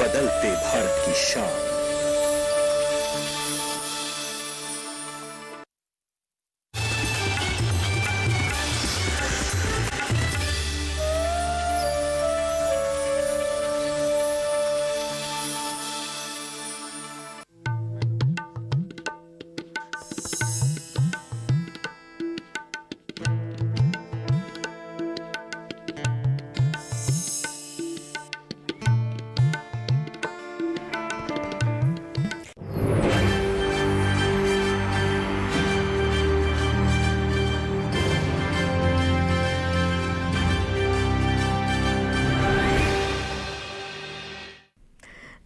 बदलते भारत की शान।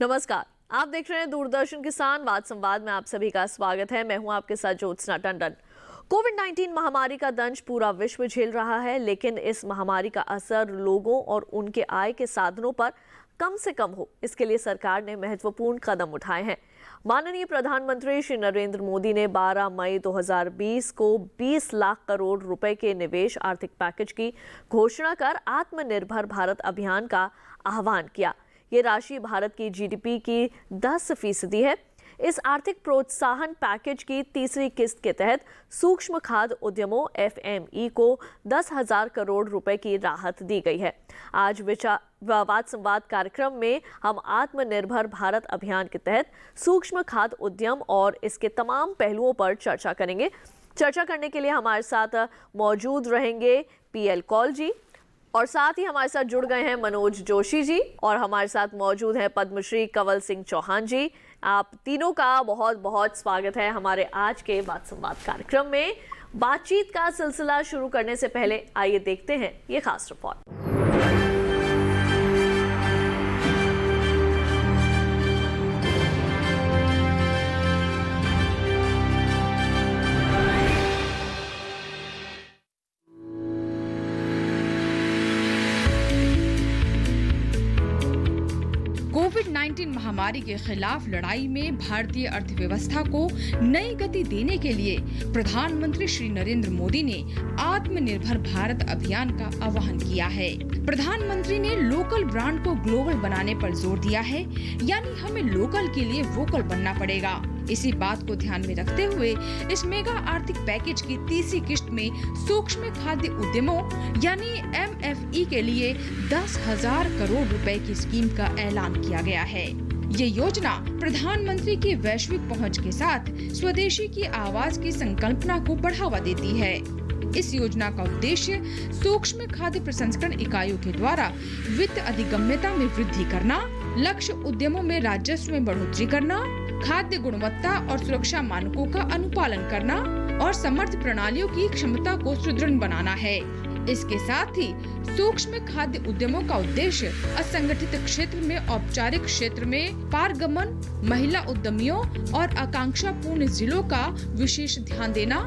नमस्कार, आप देख रहे हैं दूरदर्शन किसान वाद संवाद में आप सभी का स्वागत है। मैं हूं आपके साथ ज्योत्सना टंडन। कोविड-19 महामारी का दंश पूरा विश्व झेल रहा है, लेकिन इस महामारी का असर लोगों और उनके आय के साधनों पर कम से कम हो, इसके लिए सरकार ने महत्वपूर्ण कदम उठाए हैं। माननीय प्रधानमंत्री श्री नरेंद्र मोदी ने 12 मई 2020 को 20 लाख करोड़ रुपए के निवेश आर्थिक पैकेज की घोषणा कर आत्मनिर्भर भारत अभियान का आह्वान किया। ये राशि भारत की जीडीपी की 10% है। इस आर्थिक प्रोत्साहन पैकेज की तीसरी किस्त के तहत सूक्ष्म खाद्य उद्यमों एफएमई को 10,000 करोड़ रुपए की राहत दी गई है। आज वाद संवाद कार्यक्रम में हम आत्मनिर्भर भारत अभियान के तहत सूक्ष्म खाद्य उद्यम और इसके तमाम पहलुओं पर चर्चा करेंगे। चर्चा करने के लिए हमारे साथ मौजूद रहेंगे पीएल कौल जी, और साथ ही हमारे साथ जुड़ गए हैं मनोज जोशी जी, और हमारे साथ मौजूद हैं पद्मश्री कंवल सिंह चौहान जी। आप तीनों का बहुत बहुत स्वागत है हमारे आज के वाद संवाद कार्यक्रम में। बातचीत का सिलसिला शुरू करने से पहले आइए देखते हैं ये खास रिपोर्ट। कोविड-19 महामारी के खिलाफ लड़ाई में भारतीय अर्थव्यवस्था को नई गति देने के लिए प्रधानमंत्री श्री नरेंद्र मोदी ने आत्मनिर्भर भारत अभियान का आह्वान किया है। प्रधानमंत्री ने लोकल ब्रांड को ग्लोबल बनाने पर जोर दिया है, यानी हमें लोकल के लिए वोकल बनना पड़ेगा। इसी बात को ध्यान में रखते हुए इस मेगा आर्थिक पैकेज की तीसरी किस्त में सूक्ष्म खाद्य उद्यमों यानी एमएफई के लिए 10,000 करोड़ रुपए की स्कीम का ऐलान किया गया है। ये योजना प्रधानमंत्री की वैश्विक पहुंच के साथ स्वदेशी की आवाज की संकल्पना को बढ़ावा देती है। इस योजना का उद्देश्य सूक्ष्म खाद्य प्रसंस्करण इकाइयों के द्वारा वित्त अधिगम्यता में वृद्धि करना, लक्ष्य उद्यमों में राजस्व में बढ़ोतरी करना, खाद्य गुणवत्ता और सुरक्षा मानकों का अनुपालन करना और समर्थ प्रणालियों की क्षमता को सुदृढ़ बनाना है। इसके साथ ही सूक्ष्म खाद्य उद्यमों का उद्देश्य असंगठित क्षेत्र में औपचारिक क्षेत्र में पारगमन, महिला उद्यमियों और आकांक्षापूर्ण जिलों का विशेष ध्यान देना,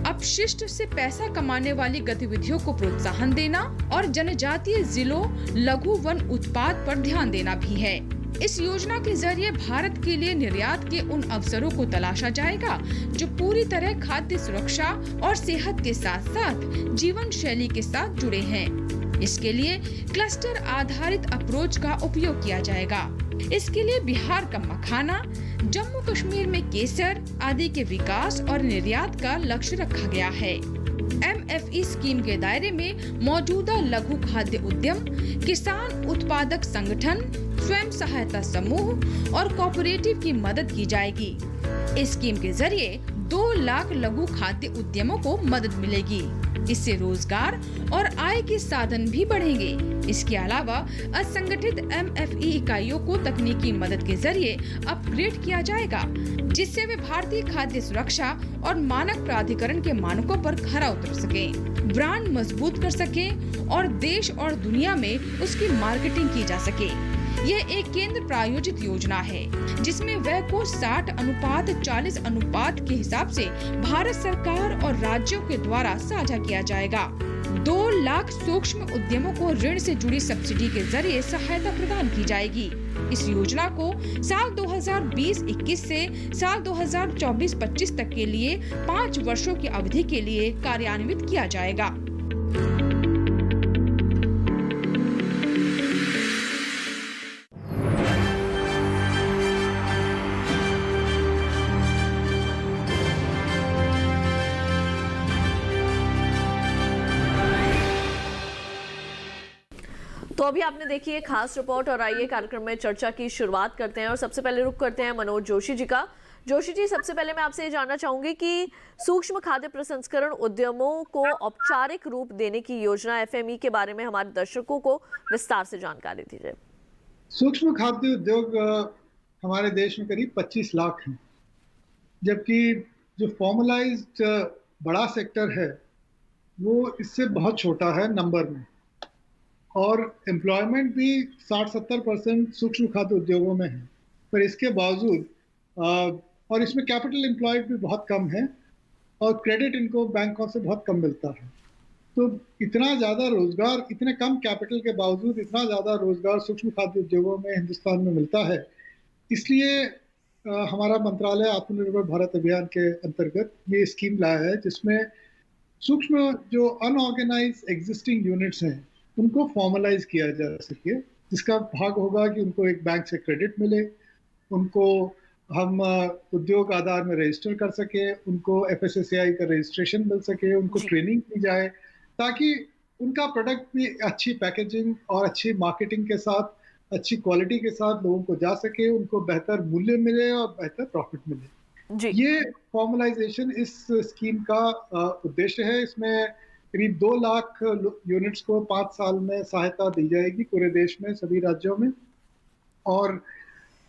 अपशिष्ट से पैसा कमाने वाली गतिविधियों को प्रोत्साहन देना और जनजातीय जिलों लघु वन उत्पाद पर ध्यान देना भी है। इस योजना के जरिए भारत के लिए निर्यात के उन अवसरों को तलाशा जाएगा जो पूरी तरह खाद्य सुरक्षा और सेहत के साथ साथ जीवन शैली के साथ जुड़े हैं। इसके लिए क्लस्टर आधारित अप्रोच का उपयोग किया जाएगा। इसके लिए बिहार का मखाना, जम्मू कश्मीर में केसर आदि के विकास और निर्यात का लक्ष्य रखा गया है। एमएफई स्कीम के दायरे में मौजूदा लघु खाद्य उद्यम, किसान उत्पादक संगठन, स्वयं सहायता समूह और कोऑपरेटिव की मदद की जाएगी। इस स्कीम के जरिए 2 लाख लघु खाद्य उद्यमों को मदद मिलेगी। इससे रोजगार और आय के साधन भी बढ़ेंगे। इसके अलावा असंगठित एमएफई इकाइयों को तकनीकी मदद के जरिए अपग्रेड किया जाएगा, जिससे वे भारतीय खाद्य सुरक्षा और मानक प्राधिकरण के मानकों पर खरा उतर सकें, ब्रांड मजबूत कर सकें और देश और दुनिया में उसकी मार्केटिंग की जा सके। यह एक केंद्र प्रायोजित योजना है जिसमें व्यय को 60:40 अनुपात के हिसाब से भारत सरकार और राज्यों के द्वारा साझा किया जाएगा। 2 लाख सूक्ष्म उद्यमों को ऋण से जुड़ी सब्सिडी के जरिए सहायता प्रदान की जाएगी। इस योजना को साल 2020-21 से साल 2024-25 तक के लिए 5 वर्षों की अवधि के लिए कार्यान्वित किया जाएगा। तो अभी आपने देखी है खास रिपोर्ट और आइए कार्यक्रम में चर्चा की शुरुआत करते हैं और सबसे पहले रुख करते हैं मनोज जोशी जी का। जोशी जी, सबसे पहले मैं आपसे ये जानना चाहूंगी कि सूक्ष्म खाद्य प्रसंस्करण उद्यमों को औपचारिक रूप देने की योजना एफएमई के बारे में हमारे दर्शकों को विस्तार से जानकारी दीजिए। सूक्ष्म खाद्य उद्योग हमारे देश में करीब 25 लाख हैं, जबकि जो फॉर्मलाइज्ड बड़ा सेक्टर है वो इससे बहुत छोटा है नंबर में, और एम्प्लॉयमेंट भी 60-70% सूक्ष्म खाद्य उद्योगों में है। पर इसके बावजूद और इसमें कैपिटल एम्प्लॉयड भी बहुत कम है और क्रेडिट इनको बैंकों से बहुत कम मिलता है। तो इतना ज़्यादा रोजगार, इतने कम कैपिटल के बावजूद इतना ज़्यादा रोजगार सूक्ष्म खाद्य उद्योगों में हिंदुस्तान में मिलता है। इसलिए हमारा मंत्रालय आत्मनिर्भर भारत अभियान के अंतर्गत ये स्कीम लाया है, जिसमें सूक्ष्म जो अनऑर्गेनाइज एग्जिस्टिंग यूनिट्स हैं उनको फॉर्मलाइज किया जा सके, जिसका भाग होगा कि उनको एक बैंक से क्रेडिट मिले, उनको हम उद्योग आधार में रजिस्टर कर सके, उनको FSSAI का रजिस्ट्रेशन मिल सके, उनको ट्रेनिंग दी जाए ताकि उनका प्रोडक्ट भी अच्छी पैकेजिंग और अच्छी मार्केटिंग के साथ, अच्छी क्वालिटी के साथ लोगों को जा सके, उनको बेहतर मूल्य मिले और बेहतर प्रॉफिट मिले जी। ये फॉर्मलाइजेशन इस स्कीम का उद्देश्य है। इसमें करीब 2 लाख यूनिट्स को 5 साल में सहायता दी जाएगी पूरे देश में सभी राज्यों में। और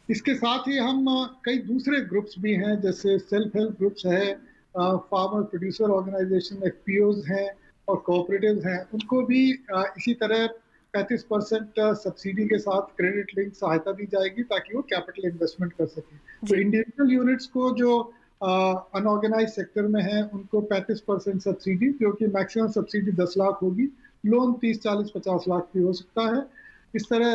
इसके साथ ही हम कई दूसरे ग्रुप्स भी हैं, जैसे सेल्फ हेल्प ग्रुप्स है, फार्मर प्रोड्यूसर ऑर्गेनाइजेशन FPOs हैं और कोऑपरेटिव्स हैं, उनको भी इसी तरह 35% सब्सिडी के साथ क्रेडिट लिंक सहायता दी जाएगी ताकि वो कैपिटल इन्वेस्टमेंट कर सकें। तो इंडिविजुअल यूनिट्स को जो अनऑर्गेनाइज सेक्टर में है उनको 35% सब्सिडी, जो कि मैक्सिमम सब्सिडी 10 लाख होगी, लोन 30, 40, 50 लाख भी हो सकता है। इस तरह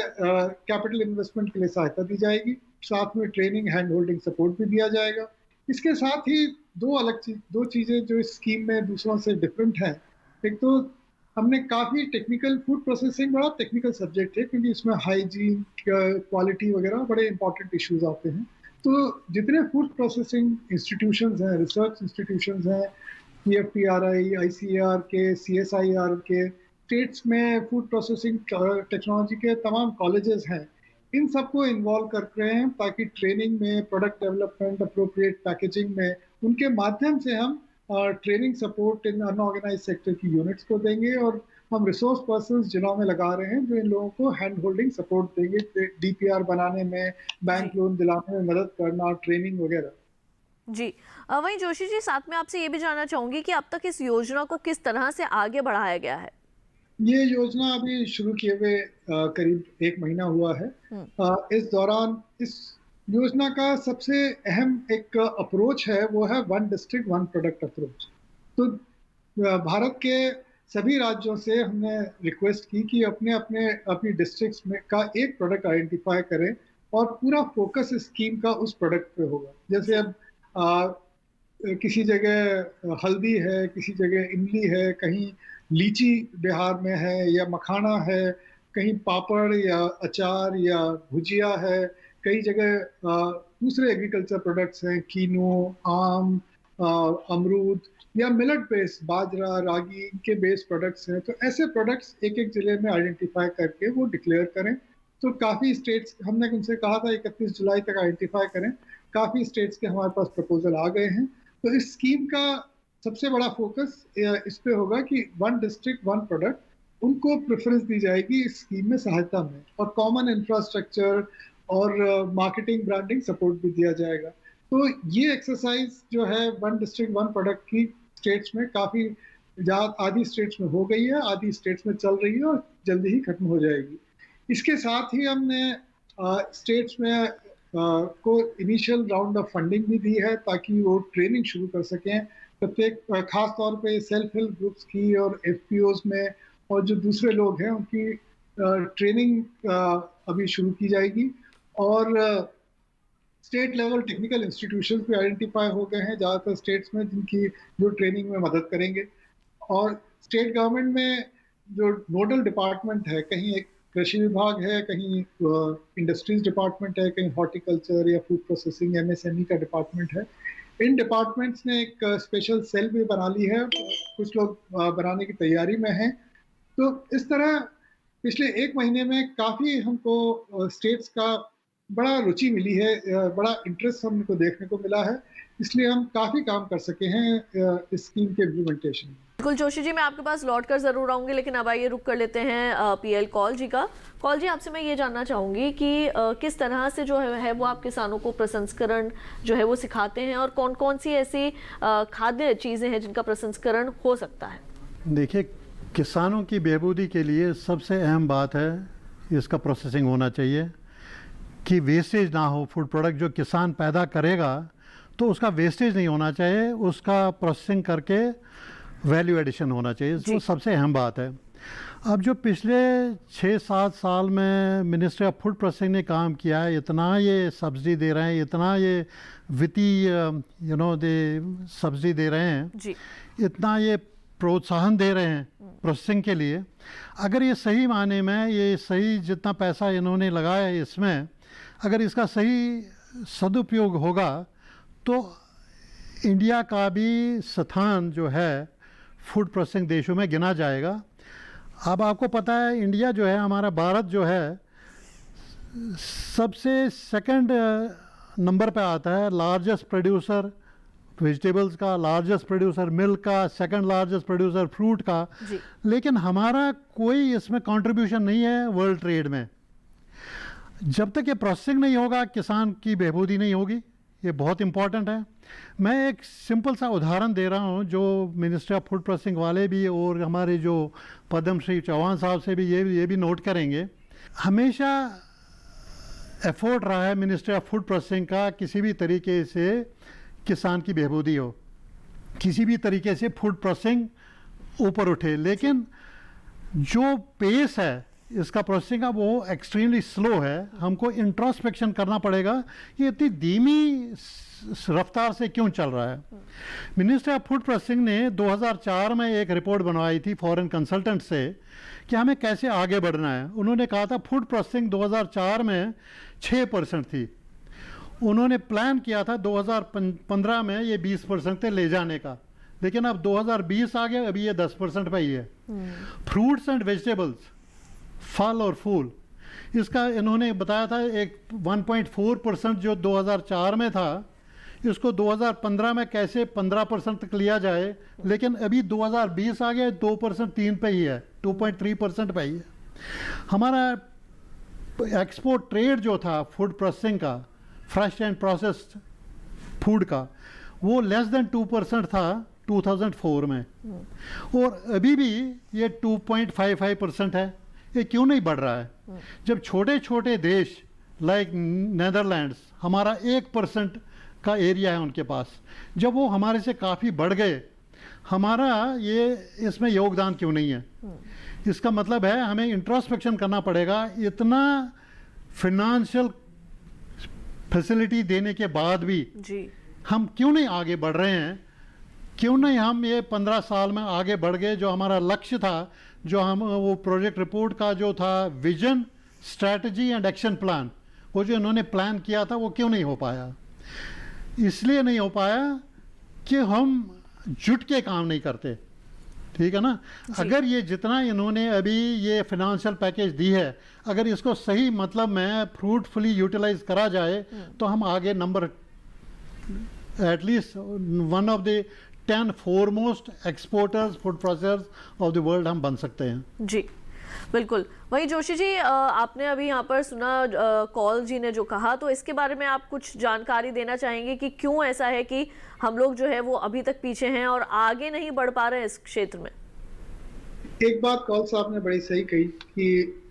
कैपिटल इन्वेस्टमेंट के लिए सहायता दी जाएगी, साथ में ट्रेनिंग, हैंड होल्डिंग सपोर्ट भी दिया जाएगा। इसके साथ ही दो चीज़ें जो इस स्कीम में दूसरों से डिफरेंट हैं। एक तो हमने काफ़ी टेक्निकल, फूड प्रोसेसिंग बड़ा टेक्निकल सब्जेक्ट है क्योंकि इसमें हाइजीन, क्वालिटी वगैरह बड़े इंपॉर्टेंट इश्यूज आते हैं। तो जितने फूड प्रोसेसिंग इंस्टीट्यूशंस हैं, रिसर्च इंस्टीट्यूशंस हैं, PFTRI, ICAR के, CSIR के, स्टेट्स में फूड प्रोसेसिंग टेक्नोलॉजी के तमाम कॉलेजेस हैं, इन सबको इन्वॉल्व कर रहे हैं ताकि ट्रेनिंग में, प्रोडक्ट डेवलपमेंट, अप्रोप्रिएट पैकेजिंग में, उनके माध्यम से हम training support in unorganise sector की यूनिट्स को देंगे। और हम रिसोर्स पर्सन्स जिलों में लगा रहे हैं जो इन लोगों को हैंड होल्डिंग सपोर्ट देंगे, DPR बनाने में, बैंक लोन दिलाने में मदद करना, ट्रेनिंग वगैरह जी। वहीं जोशी जी, साथ में आपसे ये भी जानना चाहूंगी कि अब तक इस योजना को किस तरह से आगे बढ़ाया गया है? ये योजना अभी शुरू किए हुए करीब 1 महीना हुआ है। इस दौरान इस योजना का सबसे अहम एक अप्रोच है, वो है 1 डिस्ट्रिक्ट 1 प्रोडक्ट अप्रोच। तो भारत के सभी राज्यों से हमने रिक्वेस्ट की कि अपनी डिस्ट्रिक्ट्स में का एक प्रोडक्ट आइडेंटिफाई करें और पूरा फोकस स्कीम का उस प्रोडक्ट पे होगा। जैसे अब किसी जगह हल्दी है, किसी जगह इमली है, कहीं लीची बिहार में है या मखाना है, कहीं पापड़ या अचार या भुजिया है, कई जगह दूसरे एग्रीकल्चर प्रोडक्ट्स हैं, कीनो, आम, अमरूद या मिलेट बेस्ड, बाजरा, रागी के बेस्ड प्रोडक्ट्स हैं। तो ऐसे प्रोडक्ट्स एक एक जिले में आइडेंटिफाई करके वो डिक्लेयर करें। तो काफ़ी स्टेट्स, हमने उनसे कहा था 31 जुलाई तक आइडेंटिफाई करें, काफ़ी स्टेट्स के हमारे पास प्रपोजल आ गए हैं। तो इस स्कीम का सबसे बड़ा फोकस इस पे होगा कि 1 डिस्ट्रिक्ट 1 प्रोडक्ट, उनको प्रेफरेंस दी जाएगी इस स्कीम में सहायता में, और कॉमन इंफ्रास्ट्रक्चर और मार्केटिंग, ब्रांडिंग सपोर्ट भी दिया जाएगा। तो ये एक्सरसाइज जो है 1 डिस्ट्रिक्ट 1 प्रोडक्ट की स्टेट्स में काफ़ी आधी स्टेट्स में हो गई है, आधी स्टेट्स में चल रही है और जल्दी ही खत्म हो जाएगी। इसके साथ ही हमने स्टेट्स में को इनिशियल राउंड ऑफ फंडिंग भी दी है ताकि वो ट्रेनिंग शुरू कर सकें। प्रत्येक खास तौर पे सेल्फ हेल्प ग्रुप्स की और FPOs में, और जो दूसरे लोग हैं उनकी ट्रेनिंग अभी शुरू की जाएगी। और स्टेट लेवल टेक्निकल इंस्टीट्यूशंस भी आइडेंटिफाई हो गए हैं ज़्यादातर स्टेट्स में, जिनकी जो ट्रेनिंग में मदद करेंगे। और स्टेट गवर्नमेंट में जो नोडल डिपार्टमेंट है, कहीं एक कृषि विभाग है, कहीं इंडस्ट्रीज डिपार्टमेंट है, कहीं हॉर्टिकल्चर या फूड प्रोसेसिंग MSME का डिपार्टमेंट है। इन डिपार्टमेंट्स ने एक स्पेशल सेल भी बना ली है, कुछ लोग बनाने की तैयारी में हैं। तो इस तरह पिछले 1 महीने में काफ़ी हमको स्टेट्स का बड़ा रुचि मिली है, बड़ा इंटरेस्ट हमको देखने को मिला है, इसलिए हम काफ़ी काम कर सके हैं इस स्कीम के इम्प्लीमेंटेशन में। बिल्कुल जोशी जी, मैं आपके पास लौट कर ज़रूर आऊँगी, लेकिन अब आइए रुक कर लेते हैं पीएल कौल जी का। कौल जी, आपसे मैं ये जानना चाहूँगी कि किस तरह से जो है वो आप किसानों को प्रसंस्करण जो है वो सिखाते हैं, और कौन कौन सी ऐसी खाद्य चीज़ें हैं जिनका प्रसंस्करण हो सकता है? देखिए, किसानों की बेहबूदी के लिए सबसे अहम बात है इसका प्रोसेसिंग होना चाहिए, कि वेस्टेज ना हो। फूड प्रोडक्ट जो किसान पैदा करेगा तो उसका वेस्टेज नहीं होना चाहिए, उसका प्रोसेसिंग करके वैल्यू एडिशन होना चाहिए, जो सबसे अहम बात है। अब जो पिछले 6-7 साल में मिनिस्ट्री ऑफ फूड प्रोसेसिंग ने काम किया है, इतना ये सब्सिडी दे रहे हैं, इतना ये वित्तीय दे सब्सिडी दे रहे हैं जी। इतना ये प्रोत्साहन दे रहे हैं प्रोसेसिंग के लिए। अगर ये सही मायने में ये सही जितना पैसा इन्होंने लगाया है इसमें, अगर इसका सही सदुपयोग होगा तो इंडिया का भी स्थान जो है फूड प्रोसेसिंग देशों में गिना जाएगा। अब आपको पता है इंडिया जो है, हमारा भारत जो है, सबसे सेकंड नंबर पे आता है लार्जेस्ट प्रोड्यूसर वेजिटेबल्स का, लार्जेस्ट प्रोड्यूसर मिल्क का, सेकंड लार्जेस्ट प्रोड्यूसर फ्रूट का। लेकिन हमारा कोई इसमें कंट्रीब्यूशन नहीं है वर्ल्ड ट्रेड में। जब तक ये प्रोसेसिंग नहीं होगा, किसान की बेहबूदी नहीं होगी, ये बहुत इंपॉर्टेंट है। मैं एक सिंपल सा उदाहरण दे रहा हूँ जो मिनिस्ट्री ऑफ फूड प्रोसेसिंग वाले भी और हमारे जो पद्म श्री चौहान साहब से भी ये भी नोट करेंगे। हमेशा एफर्ट रहा है मिनिस्ट्री ऑफ फूड प्रोसेसिंग का किसी भी तरीके से किसान की बेहबूदी हो, किसी भी तरीके से फूड प्रोसेसिंग ऊपर उठे। लेकिन जो पेस है इसका प्रोसेसिंग का वो एक्सट्रीमली स्लो है। हमको इंट्रोस्पेक्शन करना पड़ेगा कि इतनी धीमी रफ्तार से क्यों चल रहा है। मिनिस्ट्री ऑफ फूड प्रोसेसिंग ने 2004 में एक रिपोर्ट बनवाई थी फॉरेन कंसल्टेंट से कि हमें कैसे आगे बढ़ना है। उन्होंने कहा था फूड प्रोसेसिंग 2004 में 6% थी, उन्होंने प्लान किया था 2015 में ये 20% पे ले जाने का, लेकिन अब 2020 आ गया, अभी ये 10% पे ही है। फ्रूट्स एंड वेजिटेबल्स, फल और फूल, इसका इन्होंने बताया था एक 1.4% जो 2004 में था, इसको 2015 में कैसे 15% तक लिया जाए, लेकिन अभी 2020 आ गया 2%, 3 पे ही है, 2.3% पे ही है। हमारा एक्सपोर्ट ट्रेड जो था फूड प्रोसेसिंग का, फ्रेश एंड प्रोसेस्ड फूड का, वो लेस देन 2% था 2004 में, और अभी भी ये 2.55% है। ये क्यों नहीं बढ़ रहा है? जब छोटे छोटे देश लाइक नेदरलैंड्स, हमारा 1% का एरिया है उनके पास, जब वो हमारे से काफ़ी बढ़ गए, हमारा ये इसमें योगदान क्यों नहीं है? इसका मतलब है हमें इंट्रोस्पेक्शन करना पड़ेगा। इतना फिनेंशियल फैसिलिटी देने के बाद भी हम क्यों नहीं आगे बढ़ रहे हैं? क्यों नहीं हम ये 15 साल में आगे बढ़ गए? जो हमारा लक्ष्य था, जो हम वो प्रोजेक्ट रिपोर्ट का जो था vision, strategy and action plan, वो जो इन्होंने प्लान किया था, वो क्यों नहीं हो पाया? इसलिए नहीं हो पाया कि हम जुट के काम नहीं करते, ठीक है ना। अगर ये जितना इन्होंने अभी ये फाइनेंशियल पैकेज दी है, अगर इसको सही मतलब में फ्रूटफुली यूटिलाइज करा जाए तो हम आगे number at least one of the 10 foremost exporters, food processors of the world हम बन सकते हैं। जी बिल्कुल। वही जोशी जी, आपने अभी यहाँ पर सुना कौल जी ने जो कहा, तो इसके बारे में आप कुछ जानकारी देना चाहेंगे कि क्यों ऐसा है कि हम लोग जो है वो अभी तक पीछे हैं और आगे नहीं बढ़ पा रहे हैं इस क्षेत्र में? एक बात कौल साहब ने बड़ी सही कही कि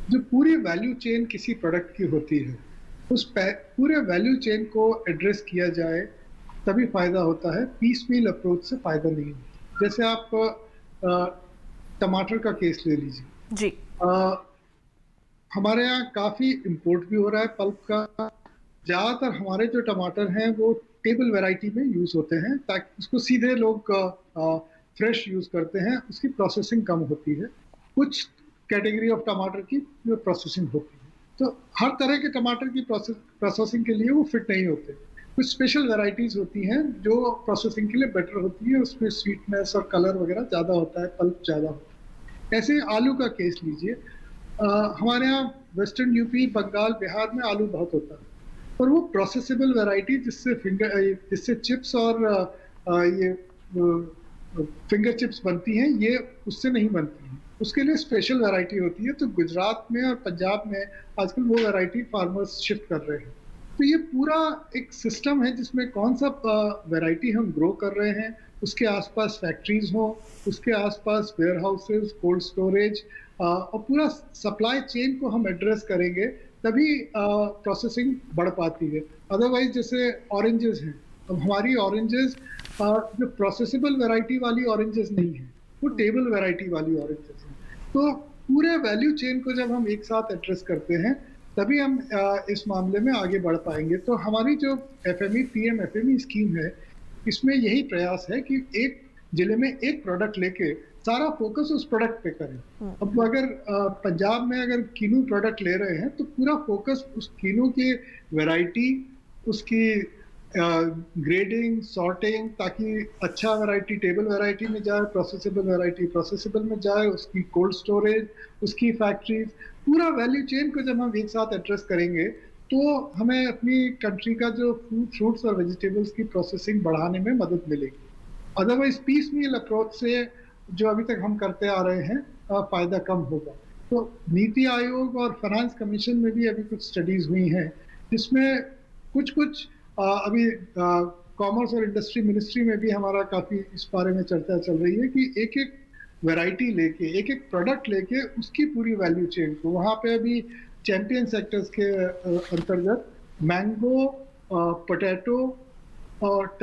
जो पूरी वैल्यू चेन किसी प्रोडक्ट की होती है, उस पूरे वैल्यू चेन को एड्रेस किया जाए तभी फायदा होता है। पीसमील अप्रोच से फायदा नहीं होता। जैसे आप टमाटर का केस ले लीजिए जी। हमारे यहाँ काफी इंपोर्ट भी हो रहा है पल्प का। ज्यादातर हमारे जो टमाटर हैं वो टेबल वैरायटी में यूज होते हैं, ताकि उसको सीधे लोग फ्रेश यूज करते हैं, उसकी प्रोसेसिंग कम होती है। कुछ कैटेगरी ऑफ टमाटर की जो प्रोसेसिंग होती है, तो हर तरह के टमाटर की प्रोसेसिंग के लिए वो फिट नहीं होते। कुछ स्पेशल वैरायटीज होती हैं जो प्रोसेसिंग के लिए बेटर होती है, उसमें स्वीटनेस और कलर वगैरह ज़्यादा होता है, पल्प ज़्यादा होता है। ऐसे आलू का केस लीजिए, हमारे यहाँ वेस्टर्न यूपी, बंगाल, बिहार में आलू बहुत होता है, पर वो प्रोसेसेबल वैरायटी जिससे चिप्स और ये फिंगर चिप्स बनती हैं, ये उससे नहीं बनती हैं। उसके लिए स्पेशल वैरायटी होती है। तो गुजरात में और पंजाब में आजकल वो वैरायटी फार्मर्स शिफ्ट कर रहे हैं। तो ये पूरा एक सिस्टम है जिसमें कौन सा वैरायटी हम ग्रो कर रहे हैं, उसके आसपास फैक्ट्रीज हो, उसके आसपास वेयर हाउसेज, कोल्ड स्टोरेज और पूरा सप्लाई चेन को हम एड्रेस करेंगे, तभी प्रोसेसिंग बढ़ पाती है। अदरवाइज जैसे ऑरेंजेस हैं, अब हमारी ऑरेंजेस जो प्रोसेसेबल वैरायटी वाली ऑरेंजेस नहीं है, वो टेबल वैरायटी वाली ऑरेंजेस हैं। तो पूरे वैल्यू चेन को जब हम एक साथ एड्रेस करते हैं, तभी हम इस मामले में आगे बढ़ पाएंगे। तो हमारी जो FME PM FME स्कीम है, इसमें यही प्रयास है कि एक जिले में एक प्रोडक्ट लेके सारा फोकस उस प्रोडक्ट पे करें। अब अगर पंजाब में अगर कीनू प्रोडक्ट ले रहे हैं, तो पूरा फोकस उस कीनू की वैरायटी, उसकी ग्रेडिंग, सॉर्टिंग, ताकि अच्छा वैरायटी टेबल वैरायटी में जाए, प्रोसेसेबल वैरायटी प्रोसेसेबल में जाए, उसकी कोल्ड स्टोरेज, उसकी फैक्ट्रीज, पूरा वैल्यू चेन को जब हम एक साथ एड्रेस करेंगे, तो हमें अपनी कंट्री का जो फ्रूट्स और वेजिटेबल्स की प्रोसेसिंग बढ़ाने में मदद मिलेगी। अदरवाइज पीस मील अप्रोच से जो अभी तक हम करते आ रहे हैं, फायदा कम होगा। तो नीति आयोग और फाइनेंस कमीशन में भी अभी कुछ स्टडीज हुई हैं, जिसमें कुछ अभी कॉमर्स और इंडस्ट्री मिनिस्ट्री में भी हमारा काफ़ी इस बारे में चर्चा चल रही है कि एक एक वैरायटी लेके, एक एक प्रोडक्ट लेके उसकी पूरी वैल्यू चेन को, वहाँ पे अभी चैंपियन सेक्टर्स के अंतर्गत मैंगो, पोटैटो और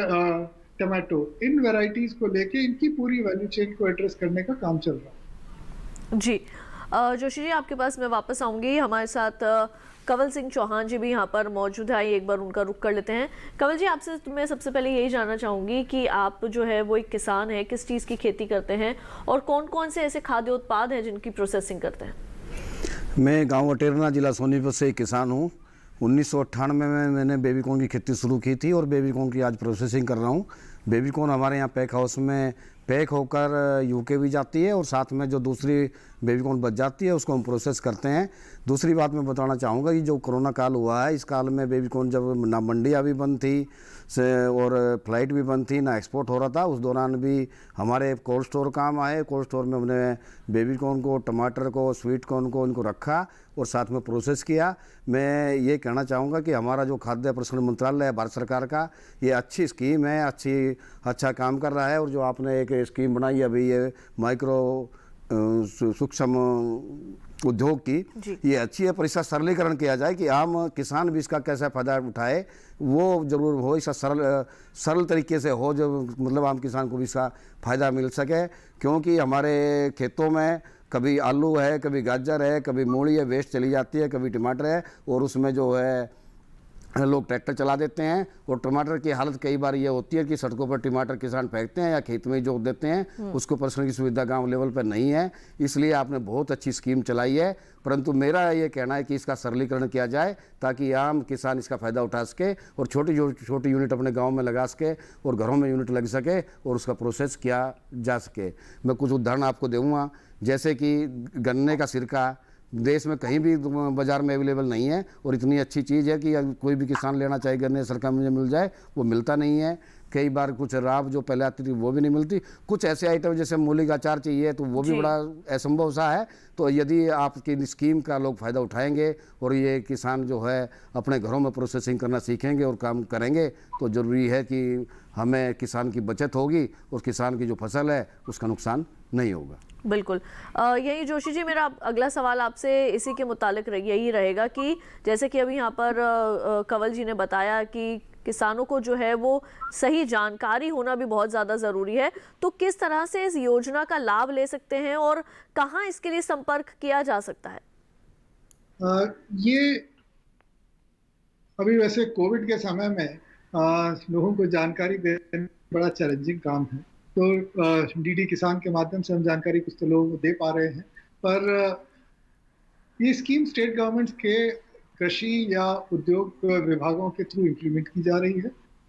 टमाटो, इन वैरायटीज को लेके इनकी पूरी वैल्यू चेन को एड्रेस करने का काम चल रहा है। जी जोशी जी, आपके पास मैं वापस आऊंगी। हमारे साथ कंवल सिंह चौहान जी भी यहाँ पर मौजूद है, एक बार उनका रुख कर लेते हैं। कंवल जी, आपसे मैं सबसे पहले यही जानना चाहूँगी कि आप जो है वो एक किसान है, किस चीज़ की खेती करते हैं और कौन कौन से ऐसे खाद्य उत्पाद हैं जिनकी प्रोसेसिंग करते हैं? मैं गांव अटेरना, जिला सोनीपत से एक किसान हूँ। 1998 में मैंने बेबीकॉर्न की खेती शुरू की थी और बेबीकॉर्न की आज प्रोसेसिंग कर रहा हूँ। बेबीकॉर्न हमारे यहाँ पैक हाउस में पैक होकर यूके भी जाती है और साथ में जो दूसरी बेबीकॉर्न बच जाती है उसको हम प्रोसेस करते हैं। दूसरी बात मैं बताना चाहूँगा कि जो कोरोना काल हुआ है, इस काल में बेबीकॉर्न जब ना मंडियाँ भी बंद थी और फ्लाइट भी बंद थी, ना एक्सपोर्ट हो रहा था, उस दौरान भी हमारे कोल्ड स्टोर काम आए। कोल्ड स्टोर में हमने बेबीकॉर्न को, टमाटर को, स्वीट कॉर्न को, इनको रखा और साथ में प्रोसेस किया। मैं ये कहना चाहूँगा कि हमारा जो खाद्य प्रसंस्करण मंत्रालय है भारत सरकार का, ये अच्छी स्कीम है, अच्छा काम कर रहा है। और जो आपने एक स्कीम बनाई अभी, ये माइक्रो सूक्ष्म उद्योग की, ये अच्छी है, पर इसका सरलीकरण किया जाए कि आम किसान भी इसका कैसा फ़ायदा उठाए, वो ज़रूर हो, इसका सरल तरीके से हो, जो मतलब आम किसान को भी इसका फ़ायदा मिल सके। क्योंकि हमारे खेतों में कभी आलू है, कभी गाजर है, कभी मूली है, वेस्ट चली जाती है, कभी टमाटर है, और उसमें जो है लोग ट्रैक्टर चला देते हैं। और टमाटर की हालत कई बार ये होती है कि सड़कों पर टमाटर किसान फेंकते हैं या खेत में ही जोत देते हैं, उसको पर्सनल की सुविधा गांव लेवल पर नहीं है। इसलिए आपने बहुत अच्छी स्कीम चलाई है, परंतु मेरा ये कहना है कि इसका सरलीकरण किया जाए ताकि आम किसान इसका फ़ायदा उठा सके और छोटी यूनिट अपने गाँव में लगा सके और घरों में यूनिट लग सके और उसका प्रोसेस किया जा सके। मैं कुछ उदाहरण आपको दूँगा, जैसे कि गन्ने का सिरका देश में कहीं भी बाज़ार में अवेलेबल नहीं है और इतनी अच्छी चीज़ है कि कोई भी किसान लेना चाहे गन्ने सरकार मुझे मिल जाए, वो मिलता नहीं है। कई बार कुछ राब जो पहले आती थी वो भी नहीं मिलती। कुछ ऐसे आइटम जैसे मूली का अचार चाहिए तो वो भी बड़ा असंभव सा है। तो यदि आपकी स्कीम का लोग फ़ायदा उठाएंगे और ये किसान जो है अपने घरों में प्रोसेसिंग करना सीखेंगे और काम करेंगे, तो ज़रूरी है कि हमें किसान की बचत होगी और किसान की जो फसल है उसका नुकसान नहीं होगा। बिल्कुल यही जोशी जी, मेरा अगला सवाल आपसे इसी के मुतालिक यही रहेगा कि जैसे कि अभी यहाँ पर कंवल जी ने बताया कि किसानों को जो है वो सही जानकारी होना भी बहुत ज़्यादा ज़रूरी है, तो किस तरह से इस योजना का लाभ ले सकते हैं और कहाँ इसके लिए संपर्क किया जा सकता है? ये अभी वैसे कोविड के समय में लोगों को जानकारी देना बड़ा चैलेंजिंग काम है। तो डीडी किसान के माध्यम से हम जानकारी कुछ तो लोग दे पा रहे हैं, पर ये स्कीम स्टेट गवर्नमेंट्स के कृषि या उद्योग विभागों के थ्रू इम्प्लीमेंट की जा रही है।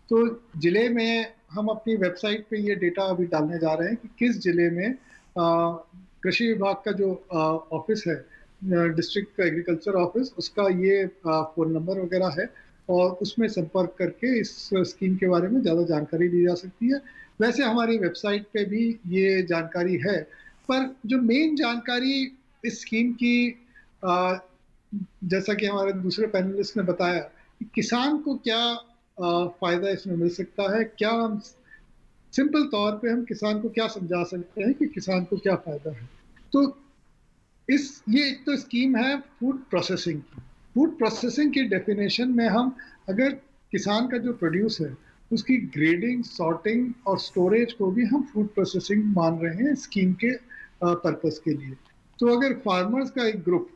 तो जिले में हम अपनी वेबसाइट पे ये डेटा अभी डालने जा रहे हैं कि किस जिले में कृषि विभाग का जो ऑफिस है, डिस्ट्रिक्ट एग्रीकल्चर ऑफिस, उसका ये फ़ोन नंबर वगैरह है और उसमें संपर्क करके इस स्कीम के बारे में ज़्यादा जानकारी ली जा सकती है। वैसे हमारी वेबसाइट पे भी ये जानकारी है, पर जो मेन जानकारी इस स्कीम की, जैसा कि हमारे दूसरे पैनलिस्ट ने बताया कि किसान को क्या फ़ायदा इसमें मिल सकता है, क्या हम सिंपल तौर पे हम किसान को क्या समझा सकते हैं कि किसान को क्या फ़ायदा है। तो ये एक तो स्कीम है फूड प्रोसेसिंग की। फूड प्रोसेसिंग की डेफिनेशन में हम अगर किसान का जो प्रोड्यूस है उसकी ग्रेडिंग, सॉर्टिंग और स्टोरेज को भी हम फूड प्रोसेसिंग मान रहे हैं स्कीम के पर्पस के लिए। तो अगर फार्मर्स का एक ग्रुप,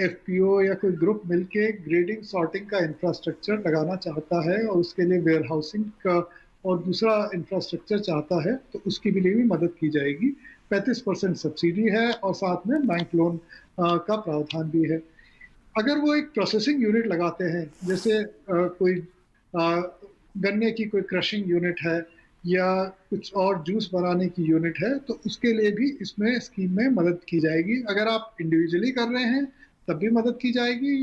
एफपीओ या कोई ग्रुप मिलके ग्रेडिंग, सॉर्टिंग का इंफ्रास्ट्रक्चर लगाना चाहता है और उसके लिए वेयर हाउसिंग का और दूसरा इंफ्रास्ट्रक्चर चाहता है, तो उसकी भी लिए भी मदद की जाएगी। 35% सब्सिडी है और साथ में बैंक लोन का प्रावधान भी है। अगर वो एक प्रोसेसिंग यूनिट लगाते हैं, जैसे कोई गन्ने की कोई क्रशिंग यूनिट है या कुछ और जूस बनाने की यूनिट है, तो उसके लिए भी इसमें स्कीम में मदद की जाएगी। अगर आप इंडिविजुअली कर रहे हैं तब भी मदद की जाएगी,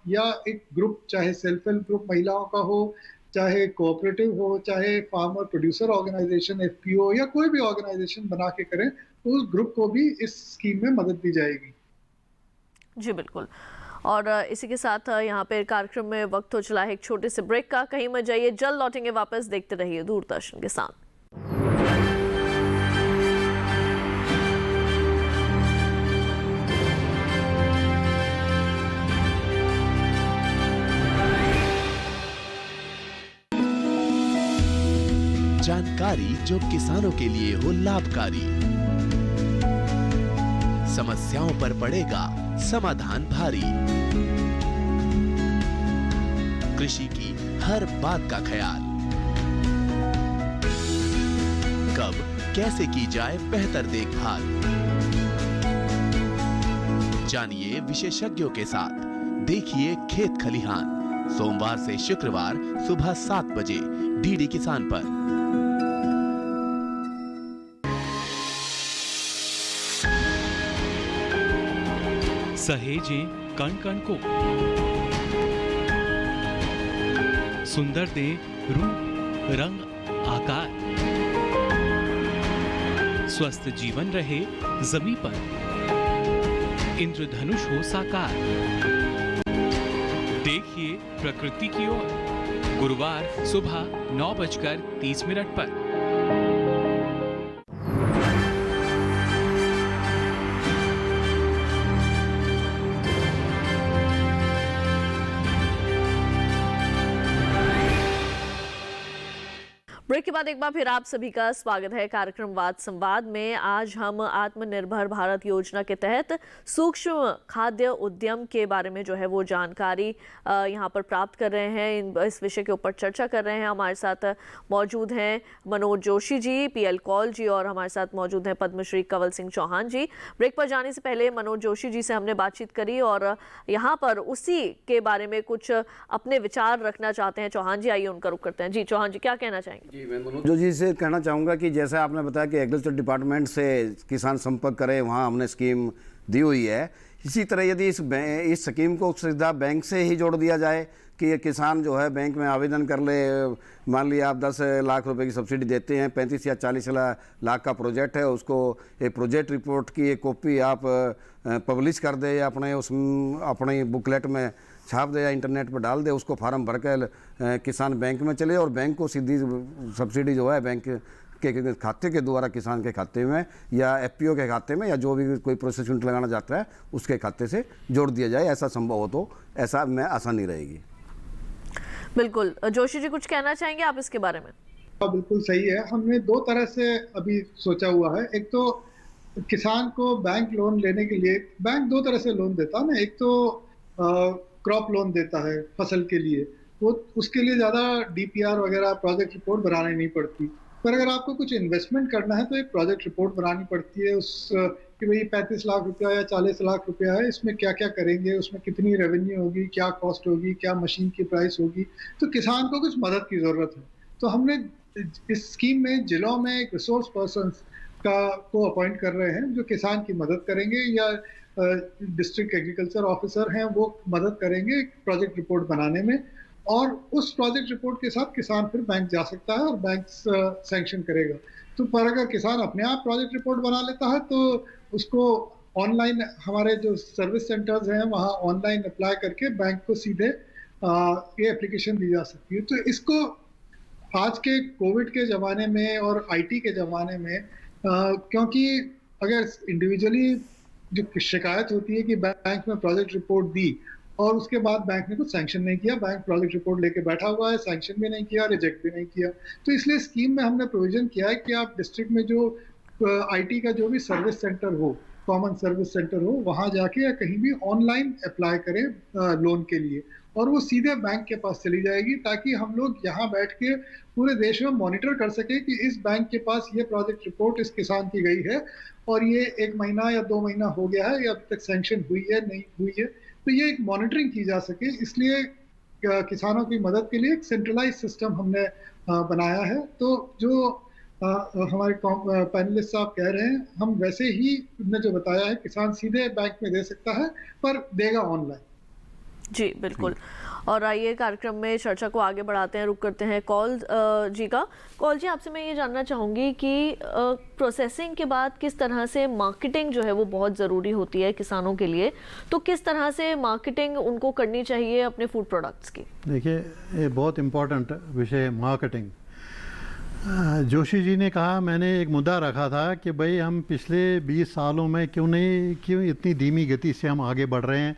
या एक ग्रुप, चाहे सेल्फ हेल्प ग्रुप महिलाओं का हो, चाहे कोऑपरेटिव हो, चाहे फार्मर प्रोड्यूसर ऑर्गेनाइजेशन एफपीओ या कोई भी ऑर्गेनाइजेशन बना के करें, तो उस ग्रुप को भी इस स्कीम में मदद दी जाएगी। जी बिल्कुल। और इसी के साथ यहाँ पे कार्यक्रम में वक्त हो चला है एक छोटे से ब्रेक का। कहीं मत जाइए, जल्द लौटेंगे वापस। देखते रहिए दूरदर्शन किसान। जानकारी जो किसानों के लिए हो लाभकारी, समस्याओं पर पड़ेगा समाधान भारी, कृषि की हर बात का ख्याल, कब कैसे की जाए बेहतर देखभाल, जानिए विशेषज्ञों के साथ, देखिए खेत खलिहान, सोमवार से शुक्रवार सुबह 7 बजे डीडी किसान पर। सहेजें कण कण को, सुंदर दे रूप रंग आकार, स्वस्थ जीवन रहे जमीन पर, इंद्रधनुष हो साकार। देखिए प्रकृति की ओर, गुरुवार सुबह 9:30 पर। ब्रेक के बाद एक बार फिर आप सभी का स्वागत है कार्यक्रम वाद संवाद में। आज हम आत्मनिर्भर भारत योजना के तहत सूक्ष्म खाद्य उद्यम के बारे में जो है वो जानकारी यहाँ पर प्राप्त कर रहे हैं। इस विषय के ऊपर चर्चा कर रहे हैं। हमारे साथ मौजूद हैं मनोज जोशी जी, पीएल कौल जी और हमारे साथ मौजूद हैं पद्मश्री कंवल सिंह चौहान जी। ब्रेक पर जाने से पहले मनोज जोशी जी से हमने बातचीत करी और यहाँ पर उसी के बारे में कुछ अपने विचार रखना चाहते हैं चौहान जी। आइए उनका रुख करते हैं। जी चौहान जी, क्या कहना चाहेंगे? मैं मनोज जी से कहना चाहूँगा कि जैसे आपने बताया कि एग्रीकल्चर डिपार्टमेंट से किसान संपर्क करे, वहाँ हमने स्कीम दी हुई है। इसी तरह यदि इस स्कीम को सीधा बैंक से ही जोड़ दिया जाए कि किसान जो है बैंक में आवेदन कर ले, मान लिया आप 10 लाख रुपए की सब्सिडी देते हैं, 35 या 40 लाख का प्रोजेक्ट है, उसको एक प्रोजेक्ट रिपोर्ट की एक कॉपी आप पब्लिश कर दे या अपने बुकलेट में छाप दे या इंटरनेट पर डाल दे, उसको फार्म भर कर किसान बैंक में चले और बैंक को सीधी सब्सिडी जो है बैंक के खाते के द्वारा किसान के खाते में या एफपीओ के खाते में या जो भी कोई प्रोसेस यूनिट लगाना चाहता है उसके खाते से जोड़ दिया जाए। ऐसा संभव हो तो ऐसा में आसानी रहेगी। बिल्कुल। जोशी जी, कुछ कहना चाहेंगे आप इसके बारे में? बिल्कुल सही है। हमने दो तरह से अभी सोचा हुआ है। एक तो किसान को बैंक लोन लेने के लिए बैंक दो तरह से लोन देता है ना। एक तो क्रॉप लोन देता है फसल के लिए, वो उसके लिए ज़्यादा डीपीआर वगैरह प्रोजेक्ट रिपोर्ट बनानी नहीं पड़ती। पर अगर आपको कुछ इन्वेस्टमेंट करना है तो एक प्रोजेक्ट रिपोर्ट बनानी पड़ती है उस कि भाई 35 लाख रुपया या 40 लाख रुपया है, इसमें क्या क्या करेंगे, उसमें कितनी रेवेन्यू होगी, क्या कॉस्ट होगी, क्या मशीन की प्राइस होगी। तो किसान को कुछ मदद की ज़रूरत है। तो हमने इस स्कीम में जिलों में एक रिसोर्स पर्सन को अपॉइंट कर रहे हैं जो किसान की मदद करेंगे, या डिस्ट्रिक्ट एग्रीकल्चर ऑफिसर हैं वो मदद करेंगे प्रोजेक्ट रिपोर्ट बनाने में, और उस प्रोजेक्ट रिपोर्ट के साथ किसान फिर बैंक जा सकता है और बैंक सैंक्शन करेगा। तो पर अगर किसान अपने आप प्रोजेक्ट रिपोर्ट बना लेता है तो उसको ऑनलाइन हमारे जो सर्विस सेंटर्स हैं वहाँ ऑनलाइन अप्लाई करके बैंक को सीधे ये एप्लीकेशन दी जा सकती है। तो इसको आज के कोविड के ज़माने में और आईटी के ज़माने में क्योंकि अगर इंडिविजुअली जो शिकायत होती है कि बैंक में प्रोजेक्ट रिपोर्ट दी और उसके बाद बैंक ने कुछ सैंक्शन नहीं किया, बैंक प्रोजेक्ट रिपोर्ट लेके बैठा हुआ है, सैंक्शन भी नहीं किया, रिजेक्ट भी नहीं किया, तो इसलिए स्कीम में हमने प्रोविजन किया है कि आप डिस्ट्रिक्ट में जो आईटी का जो भी सर्विस सेंटर हो, कॉमन सर्विस सेंटर हो, वहाँ जाके या कहीं भी ऑनलाइन अप्लाई करें लोन के लिए, और वो सीधे बैंक के पास चली जाएगी, ताकि हम लोग यहाँ बैठ के पूरे देश में मॉनिटर कर सके कि इस बैंक के पास ये प्रोजेक्ट रिपोर्ट इस किसान की गई है और ये 1 महीना या 2 महीना हो गया है, या अब तक सैंक्शन हुई है नहीं हुई है, तो ये एक मॉनिटरिंग की जा सके। इसलिए किसानों की मदद के लिए एक सेंट्रलाइज सिस्टम हमने बनाया है। तो जो हमारे पैनलिस्ट साहब कह रहे हैं, हम वैसे ही ने जो बताया है, किसान सीधे बैंक में दे सकता है पर देगा ऑनलाइन। जी बिल्कुल। और आइए कार्यक्रम में चर्चा को आगे बढ़ाते हैं, रुक करते हैं कॉल जी का। कॉल जी, आपसे मैं ये जानना चाहूँगी कि प्रोसेसिंग के बाद किस तरह से मार्केटिंग जो है वो बहुत ज़रूरी होती है किसानों के लिए, तो किस तरह से मार्केटिंग उनको करनी चाहिए अपने फूड प्रोडक्ट्स की? देखिए, ये बहुत इम्पोर्टेंट विषय है मार्केटिंग। जोशी जी ने कहा, मैंने एक मुद्दा रखा था कि भाई हम पिछले 20 सालों में क्यों इतनी धीमी गति से हम आगे बढ़ रहे हैं,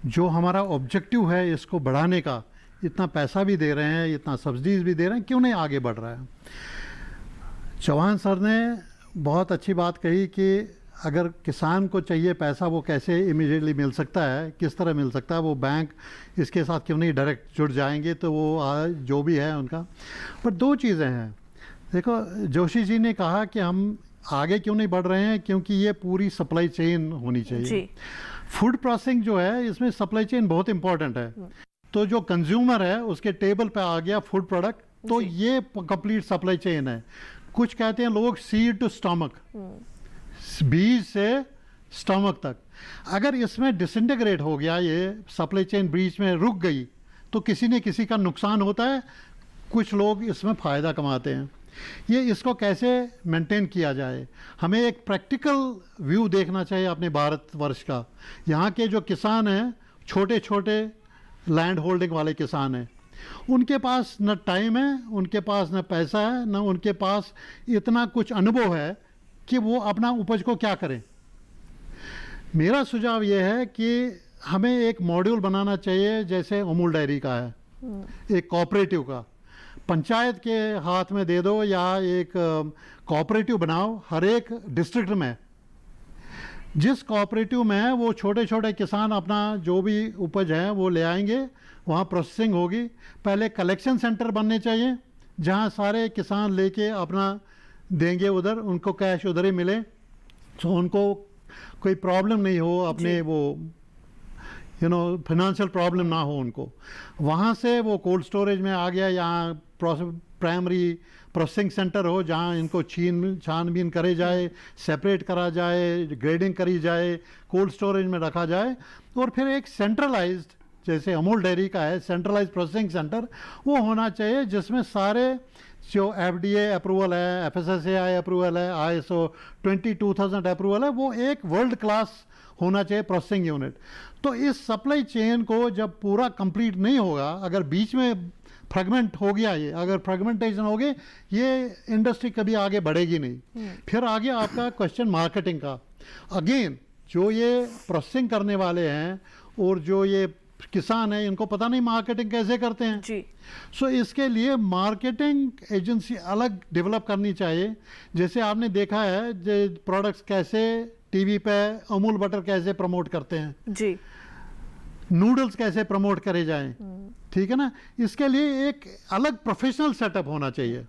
जो हमारा ऑब्जेक्टिव है इसको बढ़ाने का, इतना पैसा भी दे रहे हैं, इतना सब्सिडीज़ भी दे रहे हैं, क्यों नहीं आगे बढ़ रहा है। चौहान सर ने बहुत अच्छी बात कही कि अगर किसान को चाहिए पैसा, वो कैसे इमीडिएटली मिल सकता है, किस तरह मिल सकता है, वो बैंक इसके साथ क्यों नहीं डायरेक्ट जुड़ जाएंगे, तो वो जो भी है उनका। पर 2 चीज़ें हैं। देखो, जोशी जी ने कहा कि हम आगे क्यों नहीं बढ़ रहे हैं, क्योंकि ये पूरी सप्लाई चेन होनी चाहिए। फूड प्रोसेसिंग जो है, इसमें सप्लाई चेन बहुत इंपॉर्टेंट है। तो जो कंज्यूमर है उसके टेबल पे आ गया फूड प्रोडक्ट, तो ये कंप्लीट सप्लाई चेन है। कुछ कहते हैं लोग सीड टू स्टमक, बीज से स्टमक तक। अगर इसमें डिसइंटीग्रेट हो गया, ये सप्लाई चेन बीच में रुक गई, तो किसी न किसी का नुकसान होता है, कुछ लोग इसमें फ़ायदा कमाते हैं। ये इसको कैसे मेंटेन किया जाए, हमें एक प्रैक्टिकल व्यू देखना चाहिए अपने भारतवर्ष का। यहाँ के जो किसान हैं, छोटे छोटे लैंड होल्डिंग वाले किसान हैं, उनके पास न टाइम है, उनके पास न पैसा है, न उनके पास इतना कुछ अनुभव है कि वो अपना उपज को क्या करें। मेरा सुझाव ये है कि हमें एक मॉड्यूल बनाना चाहिए, जैसे अमूल डेयरी का है, एक कोऑपरेटिव का, पंचायत के हाथ में दे दो, या एक कोऑपरेटिव बनाओ हर एक डिस्ट्रिक्ट में। जिस कोऑपरेटिव में है वो छोटे छोटे किसान अपना जो भी उपज है वो ले आएंगे, वहाँ प्रोसेसिंग होगी। पहले कलेक्शन सेंटर बनने चाहिए जहाँ सारे किसान लेके अपना देंगे, उधर उनको कैश उधर ही मिले, तो उनको कोई प्रॉब्लम नहीं हो, अपने वो फाइनेंशियल प्रॉब्लम ना हो उनको। वहाँ से वो कोल्ड स्टोरेज में आ गया, यहाँ प्राइमरी प्रोसेसिंग सेंटर हो जहाँ इनको छानबीन करे जाए, सेपरेट करा जाए, ग्रेडिंग करी जाए, कोल्ड स्टोरेज में रखा जाए। और फिर एक सेंट्रलाइज्ड, जैसे अमूल डेयरी का है सेंट्रलाइज्ड प्रोसेसिंग सेंटर, वो होना चाहिए जिसमें सारे जो FDA अप्रूवल है, FSSAI अप्रूवल है, ISO 22000 अप्रूवल है, वो एक वर्ल्ड क्लास होना चाहिए प्रोसेसिंग यूनिट। तो इस सप्लाई चेन को जब पूरा कंप्लीट नहीं होगा, अगर बीच में फ्रेगमेंट हो गया, ये अगर फ्रेगमेंटेशन हो गई, ये इंडस्ट्री कभी आगे बढ़ेगी नहीं। फिर आगे आपका क्वेश्चन मार्केटिंग का। अगेन, जो ये प्रोसेसिंग करने वाले हैं और जो ये किसान हैं, इनको पता नहीं मार्केटिंग कैसे करते हैं जी। सो इसके लिए मार्केटिंग एजेंसी अलग डेवलप करनी चाहिए। जैसे आपने देखा है जो प्रोडक्ट्स कैसे टीवी पे अमूल बटर कैसे प्रमोट करते हैं जी, नूडल्स कैसे प्रमोट करे जाएं, ठीक है ना। इसके लिए एक अलग प्रोफेशनल सेटअप होना चाहिए।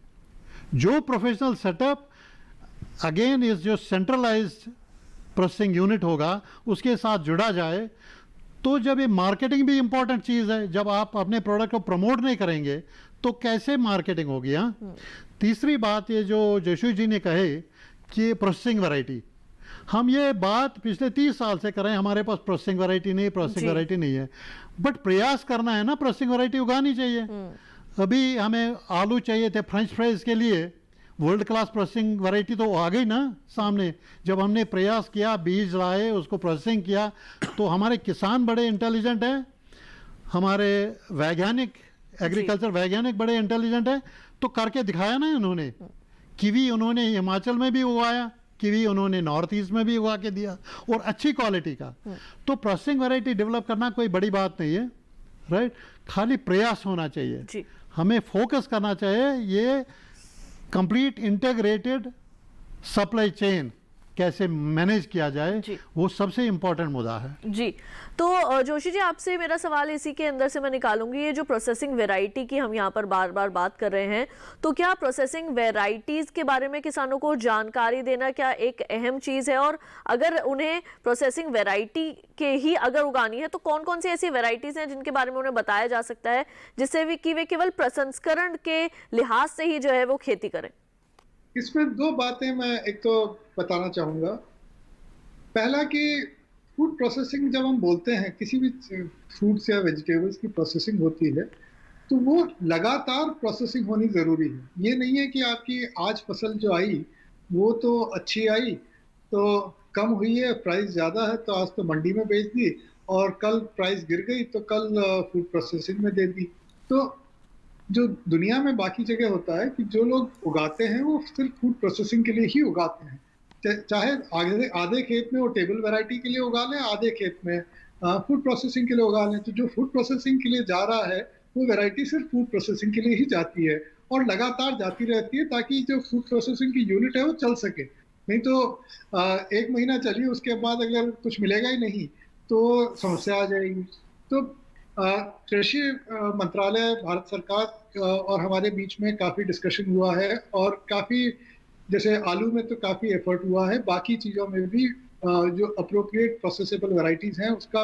जो प्रोफेशनल सेटअप अगेन इस जो सेंट्रलाइज्ड प्रोसेसिंग यूनिट होगा उसके साथ जुड़ा जाए, तो जब ये मार्केटिंग भी इंपॉर्टेंट चीज़ है, जब आप अपने प्रोडक्ट को प्रमोट नहीं करेंगे तो कैसे मार्केटिंग होगी। हाँ, तीसरी बात ये जो जोशी जी ने कहे कि प्रोसेसिंग वैरायटी, हम ये बात पिछले 30 साल से कर रहे हैं, हमारे पास प्रोसेसिंग वैरायटी नहीं, प्रोसेसिंग वैरायटी नहीं है, बट प्रयास करना है ना, प्रोसेसिंग वैरायटी उगानी चाहिए। अभी हमें आलू चाहिए थे फ्रेंच फ्राइज के लिए, वर्ल्ड क्लास प्रोसेसिंग वैरायटी तो आ गई ना सामने। जब हमने प्रयास किया, बीज लाए, उसको प्रोसेसिंग किया, तो हमारे किसान बड़े इंटेलिजेंट हैं, हमारे वैज्ञानिक, एग्रीकल्चर वैज्ञानिक बड़े इंटेलिजेंट हैं, तो करके दिखाया ना उन्होंने। कीवी उन्होंने हिमाचल में भी उगाया, कीवी उन्होंने नॉर्थ ईस्ट में भी उगा के दिया, और अच्छी क्वालिटी का। तो प्रोसेसिंग वैरायटी डेवलप करना कोई बड़ी बात नहीं है, राइट। खाली प्रयास होना चाहिए, हमें फोकस करना चाहिए। ये कंप्लीट इंटीग्रेटेड सप्लाई चेन कैसे मैनेज किया जाए, वो सबसे इम्पोर्टेंट मुद्दा है जी। तो जोशी जी, आपसे मेरा सवाल इसी के अंदर से मैं निकालूंगी, ये जो प्रोसेसिंग वैरायटी की हम यहाँ पर बार बार बात कर रहे हैं, तो क्या प्रोसेसिंग वैरायटीज के बारे में किसानों को जानकारी देना क्या एक अहम चीज है? और अगर उन्हें प्रोसेसिंग वैरायटी के ही अगर उगानी है, तो कौन कौन सी ऐसी वैरायटीज हैं जिनके बारे में उन्हें बताया जा सकता है, जिससे वे केवल प्रसंस्करण के लिहाज से ही जो है वो खेती करें? इसमें दो बातें मैं एक तो बताना चाहूँगा। पहला कि फूड प्रोसेसिंग, जब हम बोलते हैं किसी भी फ्रूट्स या वेजिटेबल्स की प्रोसेसिंग होती है, तो वो लगातार प्रोसेसिंग होनी ज़रूरी है। ये नहीं है कि आपकी आज फसल जो आई वो तो अच्छी आई, तो कम हुई है, प्राइस ज़्यादा है तो आज तो मंडी में बेच दी, और कल प्राइस गिर गई तो कल फूड प्रोसेसिंग में दे दी। तो जो दुनिया में बाकी जगह होता है कि जो लोग उगाते हैं वो सिर्फ फूड प्रोसेसिंग के लिए ही उगाते हैं, चाहे आधे खेत में वो टेबल वैरायटी के लिए उगा लें, आधे खेत में फूड प्रोसेसिंग के लिए उगा लें। तो जो फूड प्रोसेसिंग के लिए जा रहा है वो वैरायटी सिर्फ फूड प्रोसेसिंग के लिए ही जाती है, और लगातार जाती रहती है, ताकि जो फूड प्रोसेसिंग की यूनिट है वो चल सके। नहीं तो 1 महीना चली, उसके बाद अगर कुछ मिलेगा ही नहीं तो समस्या आ जाएगी। तो कृषि मंत्रालय, भारत सरकार और हमारे बीच में काफ़ी डिस्कशन हुआ है, और काफ़ी, जैसे आलू में तो काफ़ी एफर्ट हुआ है, बाकी चीज़ों में भी जो अप्रोप्रिएट प्रोसेसेबल वैरायटीज़ हैं उसका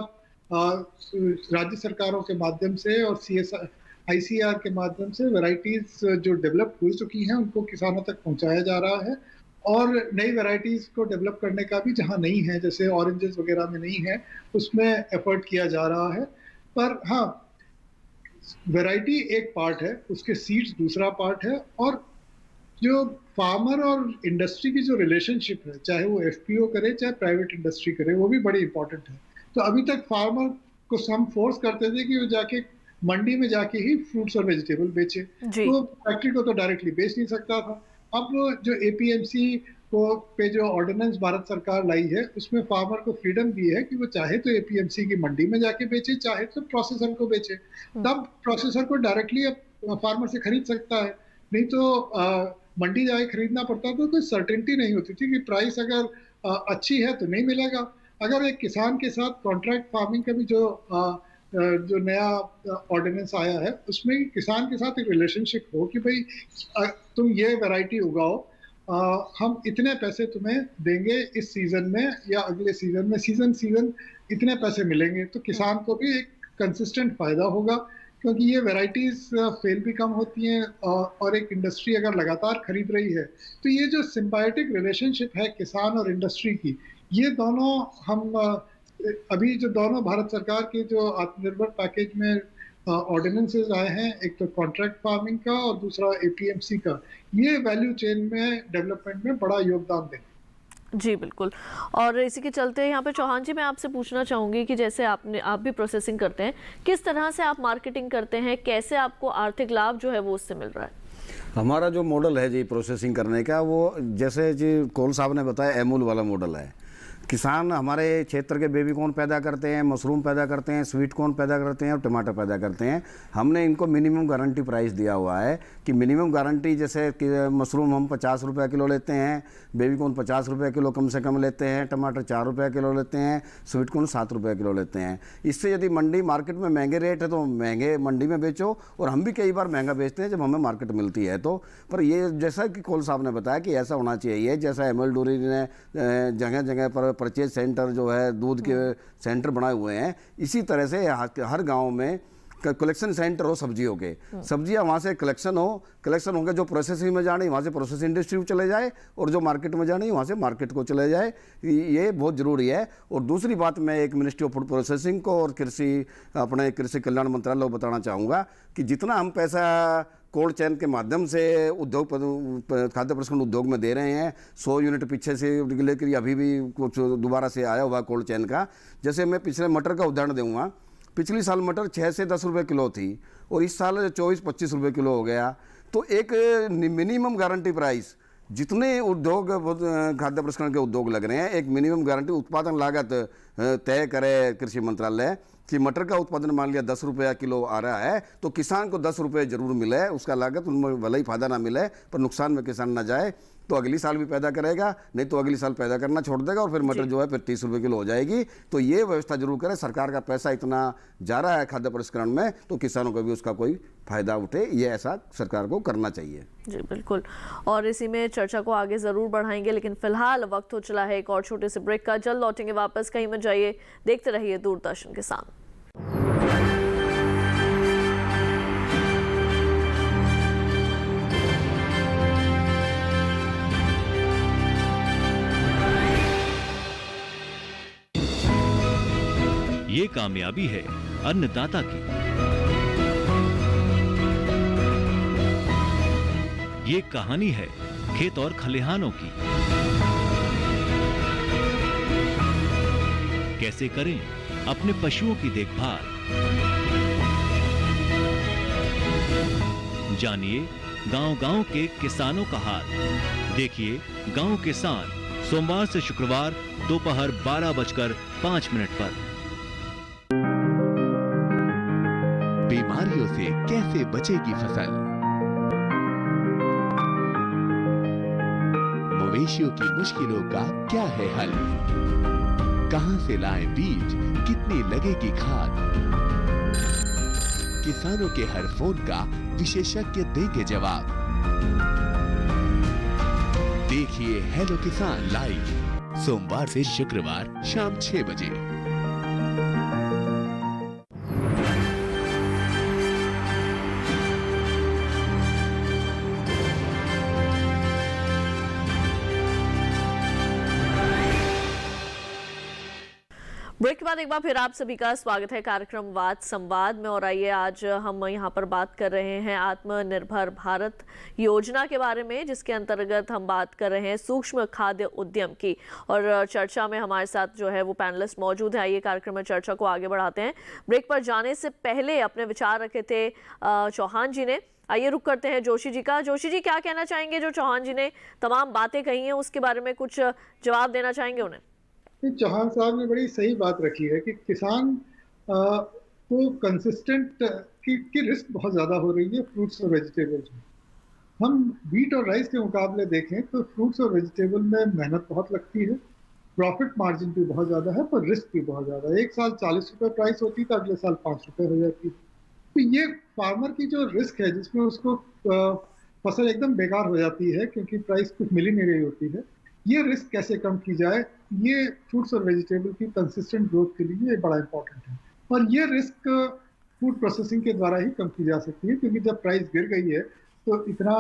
राज्य सरकारों के माध्यम से और ICAR के माध्यम से वैरायटीज़ जो डेवलप हो चुकी हैं उनको किसानों तक पहुंचाया जा रहा है, और नई वैरायटीज़ को डेवलप करने का भी, जहां नहीं है, जैसे ऑरेंजेस वगैरह में नहीं है, उसमें एफर्ट किया जा रहा है। पर हाँ, वैरायटी एक पार्ट है, उसके सीड्स दूसरा पार्ट है, और जो फार्मर और इंडस्ट्री की जो रिलेशनशिप है, चाहे वो FPO करे चाहे प्राइवेट इंडस्ट्री करे, वो भी बड़ी इंपॉर्टेंट है। तो अभी तक फार्मर को हम फोर्स करते थे कि वो जाके मंडी में जाके ही फ्रूट्स और वेजिटेबल बेचे, तो फैक्ट्री को तो डायरेक्टली बेच नहीं सकता था। अब जो APMC को पे जो ऑर्डिनेंस भारत सरकार लाई है, उसमें फार्मर को फ्रीडम दी है कि वो चाहे तो APMC की मंडी में जाके बेचे, चाहे तो प्रोसेसर को बेचे। तब प्रोसेसर को डायरेक्टली फार्मर से खरीद सकता है, नहीं तो मंडी जाके खरीदना पड़ता, तो कोई सर्टेनिटी नहीं होती थी कि प्राइस अगर अच्छी है तो नहीं मिलेगा। अगर एक किसान के साथ कॉन्ट्रैक्ट फार्मिंग का भी जो नया ऑर्डिनेंस आया है, उसमें किसान के साथ एक रिलेशनशिप हो कि भाई तुम ये वैरायटी उगाओ, हम इतने पैसे तुम्हें देंगे इस सीजन में या अगले सीजन में, सीजन इतने पैसे मिलेंगे, तो किसान को भी एक कंसिस्टेंट फायदा होगा, क्योंकि ये वैरायटीज फेल भी कम होती हैं, और एक इंडस्ट्री अगर लगातार खरीद रही है, तो ये जो सिम्बायोटिक रिलेशनशिप है किसान और इंडस्ट्री की, ये दोनों हम अभी जो दोनों भारत सरकार के जो आत्मनिर्भर पैकेज में ऑर्डिनेंसेस आए हैं, एक तो कॉन्ट्रैक्ट फार्मिंग का और दूसरा APMC का, ये वैल्यू चेन में डेवलपमेंट में बड़ा योगदान देंगे। जी बिल्कुल। और इसी के चलते यहाँ पे चौहान जी, मैं आपसे पूछना चाहूँगी कि जैसे आप भी प्रोसेसिंग करते हैं, किस तरह से आप मार्केटिंग करते हैं, कैसे आपको आर्थिक लाभ जो है वो उससे मिल रहा है? हमारा जो मॉडल है जी प्रोसेसिंग करने का, वो जैसे जी कोल साहब ने बताया, एमूल वाला मॉडल है। किसान हमारे क्षेत्र के बेबी कॉर्न पैदा करते हैं, मशरूम पैदा करते हैं, स्वीट कॉर्न पैदा करते हैं और टमाटर पैदा करते हैं। हमने इनको मिनिमम गारंटी प्राइस दिया हुआ है कि मिनिमम गारंटी, जैसे कि मशरूम हम 50 रुपये किलो लेते हैं, बेबी कॉर्न 50 रुपये किलो कम से कम लेते हैं, टमाटर 4 रुपये किलो लेते हैं, स्वीट कॉर्न 7 रुपये किलो लेते हैं। इससे यदि मंडी मार्केट में महंगे रेट है तो महंगे मंडी में बेचो, और हम भी कई बार महंगा बेचते हैं जब हमें मार्केट मिलती है तो। पर ये जैसा कि कोल साहब ने बताया कि ऐसा होना चाहिए, जैसा ML डूरी ने जगह जगह पर परचेज सेंटर जो है दूध के सेंटर बनाए हुए हैं, इसी तरह से हर गांव में कलेक्शन सेंटर हो सब्जियों के, सब्जियां वहाँ से कलेक्शन होकर जो प्रोसेसिंग में जानी वहाँ से प्रोसेस इंडस्ट्री को चले जाए, और जो मार्केट में जानी वहाँ से मार्केट को चले जाए, ये बहुत ज़रूरी है। और दूसरी बात मैं एक मिनिस्ट्री ऑफ फूड प्रोसेसिंग को और कृषि कल्याण मंत्रालय को बताना चाहूँगा कि जितना हम पैसा कोल्ड चेन के माध्यम से खाद्य प्रसंस्करण उद्योग में दे रहे हैं, 100 यूनिट पीछे से लेकर अभी भी कुछ दोबारा से आया हुआ कोल्ड चेन का। जैसे मैं पिछले मटर का उदाहरण दूंगा, पिछली साल मटर 6 से 10 रुपए किलो थी और इस साल 24-25 रुपए किलो हो गया। तो एक मिनिमम गारंटी प्राइस, जितने उद्योग खाद्य प्रसंस्करण के उद्योग लग रहे हैं, एक मिनिमम गारंटी उत्पादन लागत तय करे कृषि मंत्रालय कि मटर का उत्पादन मान लिया 10 रुपया किलो आ रहा है तो किसान को 10 रुपये जरूर मिले, उसका लागत उनमें भले ही फायदा ना मिले पर नुकसान में किसान ना जाए, तो अगली साल भी पैदा करेगा, नहीं तो अगली साल पैदा करना छोड़ देगा और फिर मटर जो है फिर 30 रुपये किलो हो जाएगी। तो ये व्यवस्था जरूर करें, सरकार का पैसा इतना जा रहा है खाद्य प्रसंस्करण में तो किसानों को भी उसका कोई फायदा उठे, ये ऐसा सरकार को करना चाहिए। जी बिल्कुल, और इसी में चर्चा को आगे जरूर बढ़ाएंगे, लेकिन फिलहाल वक्त हो चला है एक और छोटे से ब्रेक का। जल्द लौटेंगे वापस, कहीं मत जाइए, देखते रहिए दूरदर्शन किसान। ये कामयाबी है अन्नदाता की, ये कहानी है खेत और खलिहानों की। कैसे करें अपने पशुओं की देखभाल, जानिए गांव-गांव के किसानों का हाल। देखिए गांव किसान सोमवार से शुक्रवार दोपहर 12:05 पर। बीमारियों से कैसे बचेगी फसल, मवेशियों की मुश्किलों का क्या है हल, कहां से लाएं बीज, कितनी लगेगी खाद, किसानों के हर फोन का विशेषज्ञ देंगे जवाब। देखिए हेलो किसान लाइव सोमवार से शुक्रवार शाम 6 बजे। ब्रेक के बाद एक बार फिर आप सभी का स्वागत है कार्यक्रम वाद संवाद में। और आइए आज हम यहाँ पर बात कर रहे हैं आत्मनिर्भर भारत योजना के बारे में, जिसके अंतर्गत हम बात कर रहे हैं सूक्ष्म खाद्य उद्यम की। और चर्चा में हमारे साथ जो है वो पैनलिस्ट मौजूद है। आइए कार्यक्रम में चर्चा को आगे बढ़ाते हैं। ब्रेक पर जाने से पहले अपने विचार रखे थे चौहान जी ने। आइए रुक करते हैं जोशी जी का। जोशी जी क्या कहना चाहेंगे, जो चौहान जी ने तमाम बातें कही हैं उसके बारे में कुछ जवाब देना चाहेंगे उन्हें? चौहान साहब ने बड़ी सही बात रखी है कि किसान को कंसिस्टेंट की रिस्क बहुत ज़्यादा हो रही है फ्रूट्स और वेजिटेबल्स में। हम व्हीट और राइस के मुकाबले देखें तो फ्रूट्स और वेजिटेबल में मेहनत बहुत लगती है, प्रॉफिट मार्जिन भी बहुत ज़्यादा है, पर रिस्क भी बहुत ज़्यादा है। एक साल 40 रुपये प्राइस होती तो अगले साल 5 रुपये हो जाती। तो ये फार्मर की जो रिस्क है जिसमें उसको फसल एकदम बेकार हो जाती है क्योंकि प्राइस कुछ मिल ही नहीं रही होती है, ये रिस्क कैसे कम की जाए, ये फ्रूट्स और वेजिटेबल की कंसिस्टेंट ग्रोथ के लिए बड़ा इंपॉर्टेंट है। और ये रिस्क फूड प्रोसेसिंग के द्वारा ही कम की जा सकती है, क्योंकि जब प्राइस गिर गई है तो इतना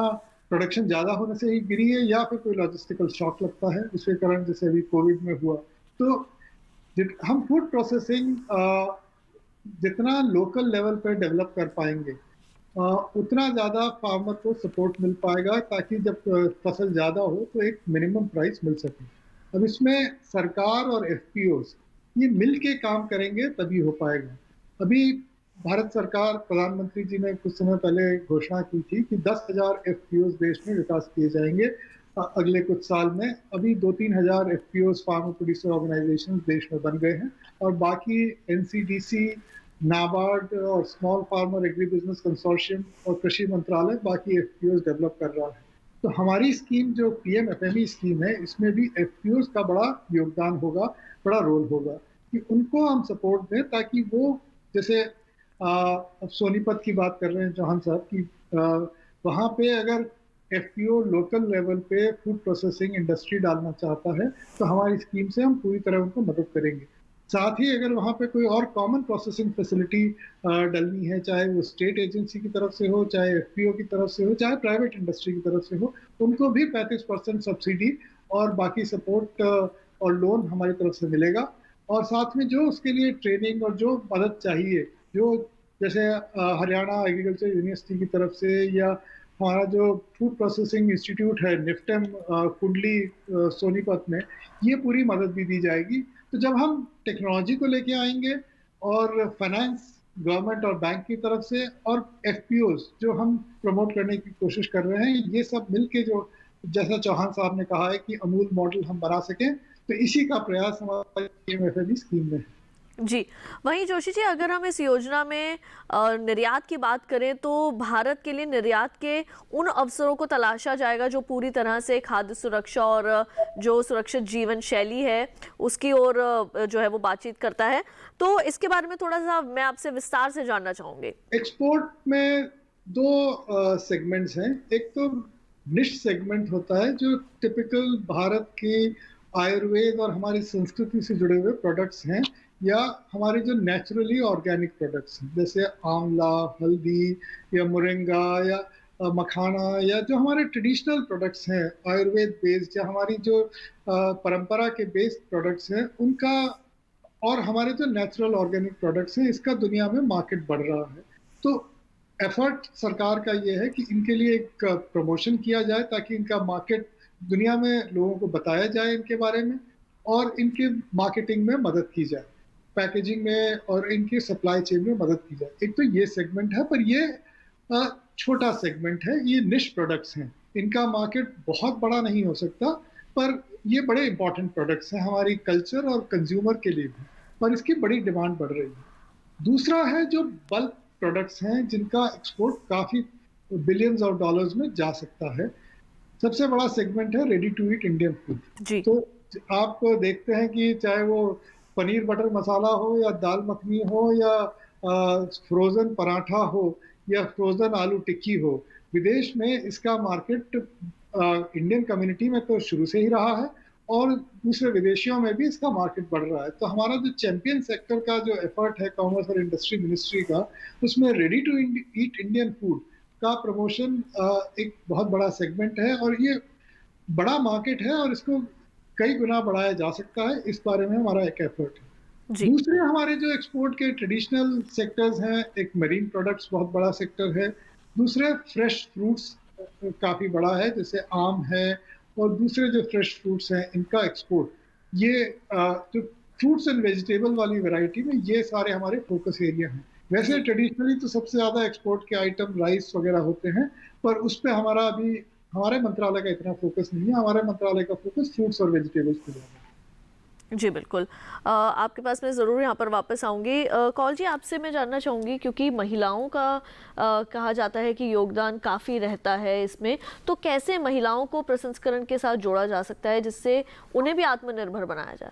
प्रोडक्शन ज़्यादा होने से ही गिरी है या फिर कोई लॉजिस्टिकल शॉक लगता है, उसके कारण जैसे अभी कोविड में हुआ। तो हम फूड प्रोसेसिंग जितना लोकल लेवल पर डेवलप कर पाएंगे उतना ज़्यादा फार्मर को सपोर्ट मिल पाएगा, ताकि जब फसल ज़्यादा हो तो एक मिनिमम प्राइस मिल सके। अब इसमें सरकार और एफपीओस ये मिल के काम करेंगे तभी हो पाएगा। अभी भारत सरकार, प्रधानमंत्री जी ने कुछ समय पहले घोषणा की थी कि 10,000 एफपीओस देश में विकास किए जाएंगे अगले कुछ साल में। अभी 2-3 हज़ार एफपीओस फार्मर प्रोड्यूसर ऑर्गेनाइजेशन देश में बन गए हैं और बाकी एनसीडीसी, नाबार्ड और small farmer agri business consortium और कृषि मंत्रालय बाकी एफपीओस डेवलप कर रहा है। तो हमारी स्कीम जो पीएमएफएमई स्कीम है, इसमें भी एफपीओस का बड़ा योगदान होगा, बड़ा रोल होगा कि उनको हम सपोर्ट दें, ताकि वो जैसे अब सोनीपत की बात कर रहे हैं चौहान साहब की, वहाँ पे अगर एफपीओ लोकल लेवल पे फूड प्रोसेसिंग इंडस्ट्री डालना चाहता है तो हमारी स्कीम से हम पूरी तरह उनको मदद करेंगे। साथ ही अगर वहाँ पे कोई और कॉमन प्रोसेसिंग फैसिलिटी डलनी है, चाहे वो स्टेट एजेंसी की तरफ से हो, चाहे एफपीओ की तरफ से हो, चाहे प्राइवेट इंडस्ट्री की तरफ से हो, उनको भी 35% सब्सिडी और बाकी सपोर्ट और लोन हमारी तरफ से मिलेगा। और साथ में जो उसके लिए ट्रेनिंग और जो मदद चाहिए, जो जैसे हरियाणा एग्रीकल्चर यूनिवर्सिटी की तरफ से या हमारा जो फूड प्रोसेसिंग इंस्टीट्यूट है निफ्टेम कुंडली सोनीपत में, ये पूरी मदद भी दी जाएगी। तो जब हम टेक्नोलॉजी को लेके आएंगे और फाइनेंस गवर्नमेंट और बैंक की तरफ से और एफपीओज जो हम प्रमोट करने की कोशिश कर रहे हैं, ये सब मिलके जो जैसा चौहान साहब ने कहा है कि अमूल मॉडल हम बना सकें, तो इसी का प्रयास हमारी पीएमएफएमई स्कीम में है। जी, वहीं जोशी जी, अगर हम इस योजना में निर्यात की बात करें तो भारत के लिए निर्यात के उन अवसरों को तलाशा जाएगा जो पूरी तरह से खाद्य सुरक्षा और जो सुरक्षित जीवन शैली है उसकी ओर जो है वो बातचीत करता है। तो इसके बारे में थोड़ा सा मैं आपसे विस्तार से जानना चाहूँगी। एक्सपोर्ट में दो सेगमेंट्स हैं। एक तो निश सेगमेंट होता है जो टिपिकल भारत की आयुर्वेद और हमारी संस्कृति से जुड़े हुए प्रोडक्ट्स हैं, या हमारे जो नेचुरली ऑर्गेनिक प्रोडक्ट्स हैं, जैसे आंवला, हल्दी या मोरिंगा या मखाना, या जो हमारे ट्रेडिशनल प्रोडक्ट्स हैं आयुर्वेद बेस्ड, या हमारी जो परंपरा के बेस्ड प्रोडक्ट्स हैं उनका, और हमारे जो नेचुरल ऑर्गेनिक प्रोडक्ट्स हैं, इसका दुनिया में मार्केट बढ़ रहा है। तो एफर्ट सरकार का ये है कि इनके लिए एक प्रमोशन किया जाए ताकि इनका मार्केट दुनिया में लोगों को बताया जाए इनके बारे में, और इनके मार्केटिंग में मदद की जाए, पैकेजिंग में और इनकी सप्लाई चेन में मदद की जाए। एक तो ये सेगमेंट है, पर ये छोटा सेगमेंट है, ये निश प्रोडक्ट्स हैं, इनका मार्केट बहुत बड़ा नहीं हो सकता, पर ये बड़े इंपॉर्टेंट प्रोडक्ट्स हैं हमारी कल्चर और कंज्यूमर के लिए भी, पर इसकी बड़ी डिमांड बढ़ रही है। दूसरा है जो बल्क प्रोडक्ट्स हैं जिनका एक्सपोर्ट काफ़ी बिलियंस ऑफ डॉलर्स में जा सकता है। सबसे बड़ा सेगमेंट है ready to eat Indian food. तो आप देखते हैं कि चाहे वो पनीर बटर मसाला हो या दाल मखनी हो या फ्रोज़न पराठा हो या फ्रोज़न आलू टिक्की हो, विदेश में इसका मार्केट इंडियन कम्युनिटी में तो शुरू से ही रहा है और दूसरे विदेशियों में भी इसका मार्केट बढ़ रहा है। तो हमारा जो चैंपियन सेक्टर का जो एफर्ट है कॉमर्स और इंडस्ट्री मिनिस्ट्री का, उसमें ready to eat Indian food का प्रमोशन एक बहुत बड़ा सेगमेंट है और ये बड़ा मार्केट है और इसको कई गुना बढ़ाया जा सकता है। इस बारे में हमारा एक एफर्ट है। दूसरे हमारे जो एक्सपोर्ट के ट्रेडिशनल सेक्टर्स हैं, एक मरीन प्रोडक्ट्स बहुत बड़ा सेक्टर है, दूसरे फ्रेश फ्रूट्स काफ़ी बड़ा है, जैसे आम है और दूसरे जो फ्रेश फ्रूट्स हैं इनका एक्सपोर्ट, ये जो फ्रूट्स एंड वेजिटेबल वाली वैरायटी में ये सारे हमारे फोकस एरिया हैं। वैसे ट्रेडिशनली तो सबसे ज़्यादा एक्सपोर्ट के आइटम राइस वगैरह होते हैं, पर उस पर हमारा अभी हमारे मंत्रालय का इतना फोकस नहीं है। हमारे मंत्रालय का फोकस फ्रूट्स और वेजिटेबल्स पे ज़्यादा है। जी बिल्कुल, आपके पास मैं ज़रूर यहाँ पर वापस आऊँगी। कौल जी, आपसे मैं जानना चाहूँगी, क्योंकि महिलाओं का कहा जाता है कि योगदान काफ़ी रहता है इसमें, तो कैसे महिलाओं को प्रसंस्करण के साथ जोड़ा जा सकता है जिससे उन्हें भी आत्मनिर्भर बनाया जाए?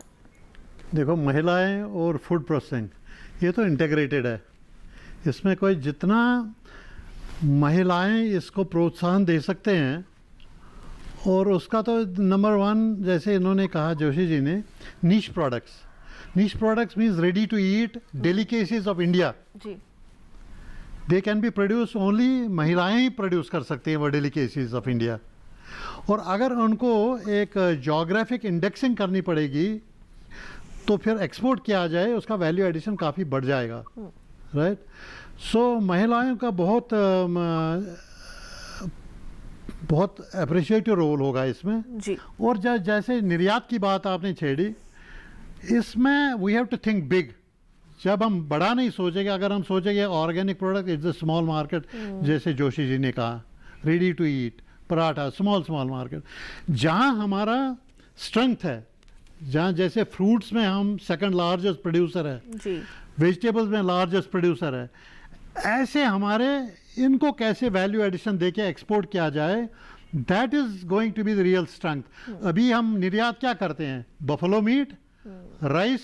देखो, महिलाएं और फूड प्रोसेसिंग ये तो इंटीग्रेटेड है। इसमें कोई जितना महिलाएं इसको प्रोत्साहन दे सकते हैं, और उसका तो नंबर वन, जैसे इन्होंने कहा जोशी जी ने, niche products means ready to eat delicacies of India. जी, they can be produce only, महिलाएं ही प्रोड्यूस कर सकती हैं वो डेलिकेसीज ऑफ इंडिया। और अगर उनको एक जोग्राफिक इंडेक्सिंग करनी पड़ेगी तो फिर एक्सपोर्ट किया जाए, उसका वैल्यू एडिशन काफ़ी बढ़ जाएगा, राइट। सो महिलाओं का बहुत अप्रिशिएटिव रोल होगा इसमें जी। और जैसे निर्यात की बात आपने छेड़ी, इसमें we have to think big. जब हम बड़ा नहीं सोचेंगे, अगर हम सोचेंगे organic product is a small market, जैसे जोशी जी ने कहा, ready to eat paratha small market, जहाँ हमारा स्ट्रेंथ है, जहाँ जैसे फ्रूट्स में हम सेकंड लार्जेस्ट प्रोड्यूसर है, वेजिटेबल्स में लार्जेस्ट प्रोड्यूसर है, ऐसे हमारे इनको कैसे वैल्यू एडिशन देके एक्सपोर्ट किया जाए, that is going to be the real strength. अभी हम निर्यात क्या करते हैं? बफलो मीट, राइस,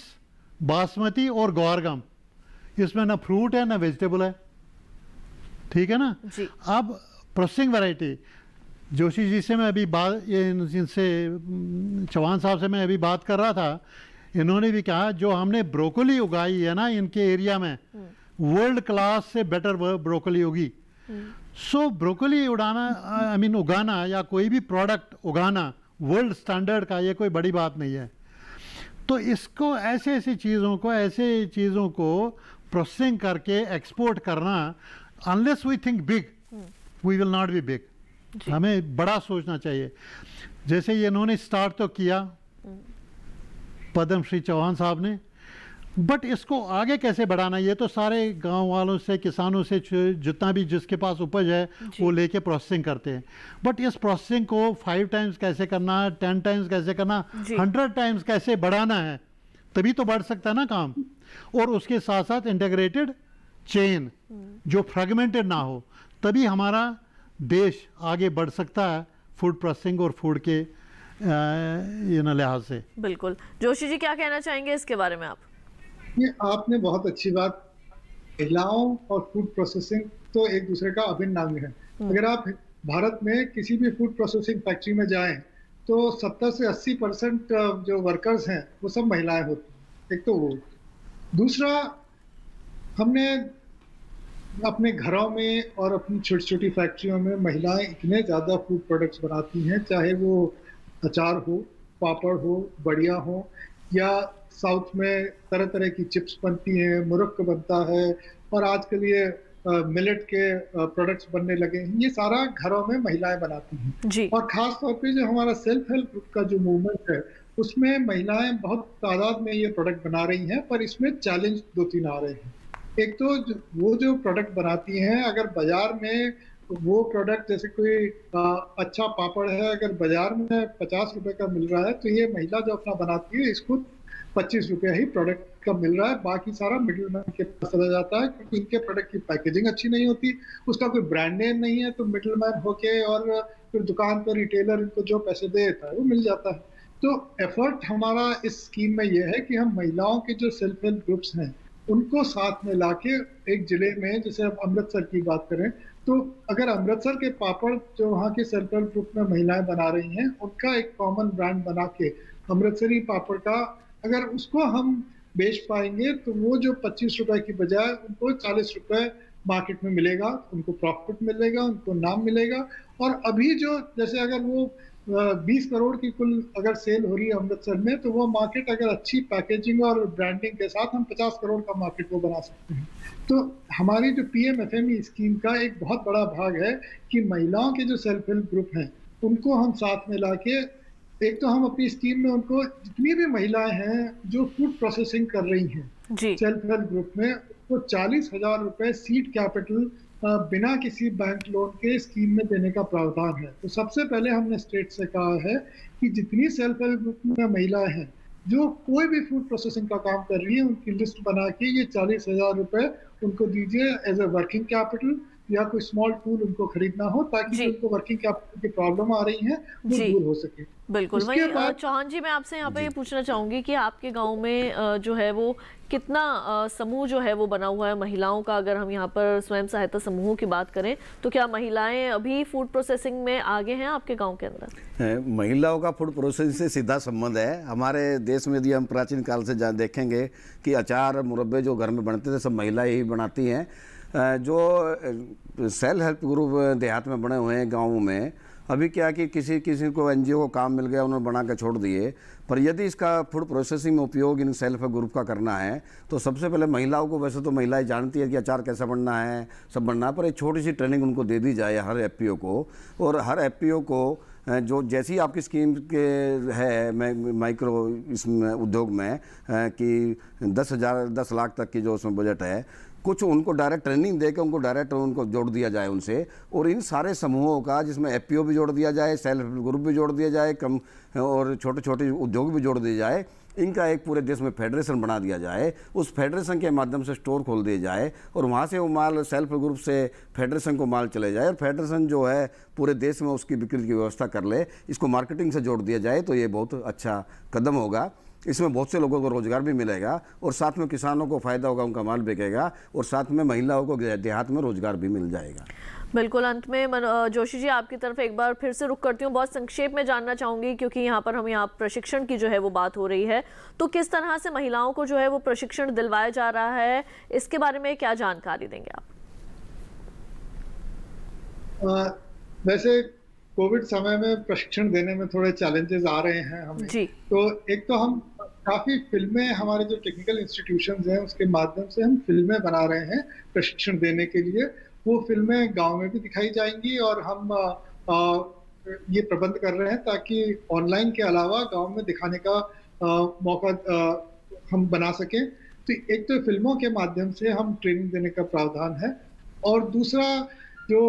बासमती और गौरगम, इसमें ना फ्रूट है ना वेजिटेबल है, ठीक है ना जी। अब प्रोसेसिंग वैरायटी, जोशी जी से मैं अभी बात, इनसे चौहान साहब से मैं अभी बात कर रहा था, इन्होंने भी कहा जो हमने ब्रोकली उगाई है ना इनके एरिया में, वर्ल्ड क्लास से बेटर ब्रोकली होगी। सो ब्रोकली उगाना या कोई भी प्रोडक्ट उगाना वर्ल्ड स्टैंडर्ड का ये कोई बड़ी बात नहीं है। तो इसको ऐसे चीज़ों को प्रोसेसिंग करके एक्सपोर्ट करना, unless we think big we will not be big. हमें बड़ा सोचना चाहिए। जैसे ये इन्होंने स्टार्ट तो किया पद्म श्री चौहान साहब ने, बट इसको आगे कैसे बढ़ाना, ये तो सारे गांव वालों से, किसानों से जितना भी जिसके पास उपज है वो लेके प्रोसेसिंग करते हैं। बट इस प्रोसेसिंग को 5 टाइम्स कैसे करना, 10 टाइम्स कैसे करना, 100 टाइम्स कैसे बढ़ाना है, तभी तो बढ़ सकता है ना काम। और उसके साथ साथ इंटीग्रेटेड चेन जो फ्रेगमेंटेड ना हो, तभी हमारा देश आगे बढ़ सकता है फूड प्रोसेसिंग और फूड के लिहाज से। बिल्कुल। जोशी जी क्या कहना चाहेंगे इसके बारे में आप? ये आपने बहुत अच्छी बात, महिलाओं और फूड प्रोसेसिंग तो एक दूसरे का अभिन्न अंग है। अगर आप भारत में किसी भी फूड प्रोसेसिंग फैक्ट्री में जाएं तो 70 से 80% जो वर्कर्स हैं वो सब महिलाएं होती हैं। एक तो वो, दूसरा हमने अपने घरों में और अपनी छोटी छोटी फैक्ट्रियों में महिलाएं इतने ज़्यादा फूड प्रोडक्ट्स बनाती हैं, चाहे वो अचार हो, पापड़ हो, बड़िया हो, या साउथ में तरह तरह की चिप्स बनती हैं, मुरक्क बनता है, और आजकल ये मिलेट के प्रोडक्ट्स बनने लगे हैं। ये सारा घरों में महिलाएं बनाती हैं जी। और ख़ास तौर पे जो हमारा सेल्फ हेल्प ग्रुप का जो मूवमेंट है उसमें महिलाएं बहुत तादाद में ये प्रोडक्ट बना रही हैं, पर इसमें चैलेंज 2-3 आ रहे हैं। एक तो वो जो प्रोडक्ट बनाती हैं, अगर बाजार में वो प्रोडक्ट जैसे कोई अच्छा पापड़ है अगर बाजार में 50 रुपए का मिल रहा है, तो ये महिला जो अपना बनाती है इसको 25 रुपया ही प्रोडक्ट का मिल रहा है। बाकी सारा मिडिल मैन के पास चला जाता है, क्योंकि इनके प्रोडक्ट की पैकेजिंग अच्छी नहीं होती, उसका कोई ब्रांड नेम नहीं है, तो मिडिल मैन होके और फिर दुकान पर रिटेलर इनको जो पैसे दे देता है वो मिल जाता है। तो एफर्ट हमारा इस स्कीम में ये है कि हम महिलाओं के जो सेल्फ हेल्प ग्रुप्स हैं उनको साथ में लाके एक जिले में, जैसे अब अमृतसर की बात करें, तो अगर अमृतसर के पापड़ जो वहाँ के सेल्फ हेल्प ग्रुप में महिलाएं बना रही हैं उनका एक कॉमन ब्रांड बना के अमृतसरी पापड़ का अगर उसको हम बेच पाएंगे तो वो जो 25 रुपए की बजाय उनको 40 रुपए मार्केट में मिलेगा, उनको प्रॉफिट मिलेगा, उनको नाम मिलेगा। और अभी जो जैसे अगर वो 20 करोड़ की कुल अगर सेल हो रही है अमृतसर में, तो वो मार्केट अगर अच्छी पैकेजिंग और ब्रांडिंग के साथ हम 50 करोड़ का मार्केट वो बना सकते हैं। तो हमारी जो PMFME स्कीम का एक बहुत बड़ा भाग है कि महिलाओं के जो सेल्फ हेल्प ग्रुप हैं उनको हम साथ में लाके, एक तो हम अपनी स्कीम में उनको जितनी भी महिलाएं हैं जो फूड प्रोसेसिंग कर रही हैं सेल्फ हेल्प ग्रुप में, वो 40,000 रुपए सीड कैपिटल बिना किसी बैंक लोन के स्कीम में देने का प्रावधान है। तो सबसे पहले हमने स्टेट से कहा है कि जितनी सेल्फ हेल्प ग्रुप में महिलाएं हैं जो कोई भी फूड प्रोसेसिंग का काम कर रही है, उनकी लिस्ट बना के ये 40,000 रुपए उनको दीजिए एज ए वर्किंग कैपिटल, या कोई स्मॉल टूल उनको खरीदना हो ताकि उनको वर्किंग कैपिटल की प्रॉब्लम आ रही है वो दूर हो सके। बिल्कुल। वही चौहान जी, मैं आपसे यहाँ पे ये पूछना चाहूंगी कि आपके गांव में जो है वो कितना समूह जो है वो बना हुआ है महिलाओं का? अगर हम यहाँ पर स्वयं सहायता समूहों की बात करें तो क्या महिलाएं अभी फूड प्रोसेसिंग में आगे हैं आपके गांव के अंदर? महिलाओं का फूड प्रोसेसिंग से सीधा संबंध है। हमारे देश में यदि हम प्राचीन काल से देखेंगे कि अचार मुरब्बे जो घर में बनते थे सब महिलाएं ही बनाती हैं। जो सेल्फ हेल्प ग्रुप देहात में बने हुए हैं गाँवों में, अभी क्या कि किसी को NGO को काम मिल गया, उन्होंने बना के छोड़ दिए। पर यदि इसका फूड प्रोसेसिंग में उपयोग इन सेल्फ हेल्प ग्रुप का करना है तो सबसे पहले महिलाओं को, वैसे तो महिलाएं जानती है कि अचार कैसा बनना है, सब बनना है, पर एक छोटी सी ट्रेनिंग उनको दे दी जाए हर FPO को। और हर FPO को जो जैसी आपकी स्कीम के है माइक्रो इसमें उद्योग में कि 10 लाख तक की जो उसमें बजट है, कुछ उनको डायरेक्ट ट्रेनिंग देकर उनको डायरेक्ट उनको जोड़ दिया जाए उनसे। और इन सारे समूहों का जिसमें FPO भी जोड़ दिया जाए, सेल्फ हेल्प ग्रुप भी जोड़ दिया जाए, कम और छोटे छोटे उद्योग भी जोड़ दिए जाए, इनका एक पूरे देश में फेडरेशन बना दिया जाए। उस फेडरेशन के माध्यम से स्टोर खोल दिए जाए और वहाँ से वो माल सेल्फ ग्रुप से फेडरेशन को माल चले जाए और फेडरेशन जो है पूरे देश में उसकी बिक्री की व्यवस्था कर ले। इसको मार्केटिंग से जोड़ दिया जाए तो ये बहुत अच्छा कदम होगा। इसमें बहुत से लोगों को रोजगार भी मिलेगा और साथ में किसानों को फायदा होगा, उनका माल बिकेगा और साथ में महिलाओं को देहात में रोजगार भी मिल जाएगा। बिल्कुल। अंत में जोशी जी आपकी तरफ एक बार फिर से रुख करती हूँ, बहुत संक्षेप में जानना चाहूंगी क्योंकि यहाँ पर हम प्रशिक्षण की जो है वो बात हो रही है, तो किस तरह से महिलाओं को जो है वो प्रशिक्षण दिलवाया जा रहा है, इसके बारे में क्या जानकारी देंगे आप? वैसे कोविड समय में प्रशिक्षण देने में थोड़े चैलेंजेस आ रहे हैं हमें जी। तो एक तो हम काफी फिल्में, हमारे जो टेक्निकल इंस्टीट्यूशंस हैं उसके माध्यम से हम फिल्में बना रहे हैं प्रशिक्षण देने के लिए। वो फिल्में गांव में भी दिखाई जाएंगी और हम ये प्रबंध कर रहे हैं ताकि ऑनलाइन के अलावा गांव में दिखाने का मौका हम बना सकें। तो एक तो फिल्मों के माध्यम से हम ट्रेनिंग देने का प्रावधान है और दूसरा जो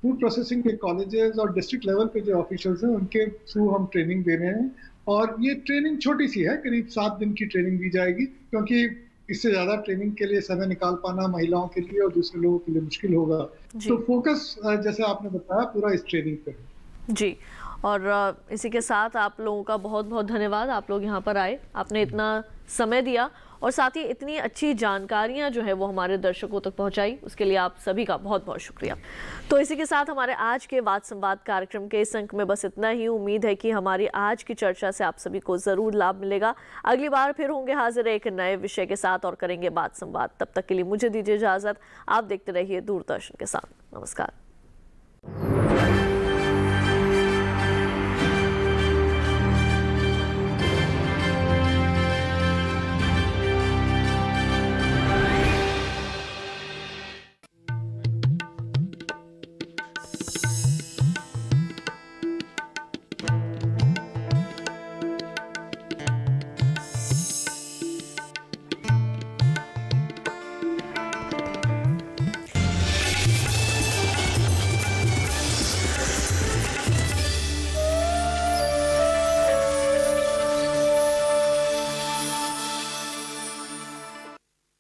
फूड प्रोसेसिंग के कॉलेजेस और डिस्ट्रिक्ट लेवल पे जो ऑफिशियल्स हैं उनके थ्रू हम ट्रेनिंग दे रहे हैं और ये ट्रेनिंग छोटी सी है, करीब 7 दिन की ट्रेनिंग दी जाएगी क्योंकि इससे ज्यादा ट्रेनिंग के लिए समय निकाल पाना महिलाओं के लिए और दूसरे लोगों के लिए मुश्किल होगा। तो फोकस जैसे आपने बताया पूरा इस ट्रेनिंग पे है जी। और इसी के साथ आप लोगों का बहुत बहुत धन्यवाद, आप लोग यहाँ पर आए, आपने इतना समय दिया और साथ ही इतनी अच्छी जानकारियाँ जो है वो हमारे दर्शकों तक पहुँचाई, उसके लिए आप सभी का बहुत बहुत शुक्रिया। तो इसी के साथ हमारे आज के वाद संवाद कार्यक्रम के इस अंक में बस इतना ही। उम्मीद है कि हमारी आज की चर्चा से आप सभी को ज़रूर लाभ मिलेगा। अगली बार फिर होंगे हाजिर एक नए विषय के साथ और करेंगे वाद संवाद। तब तक के लिए मुझे दीजिए इजाज़त। आप देखते रहिए दूरदर्शन के साथ। नमस्कार।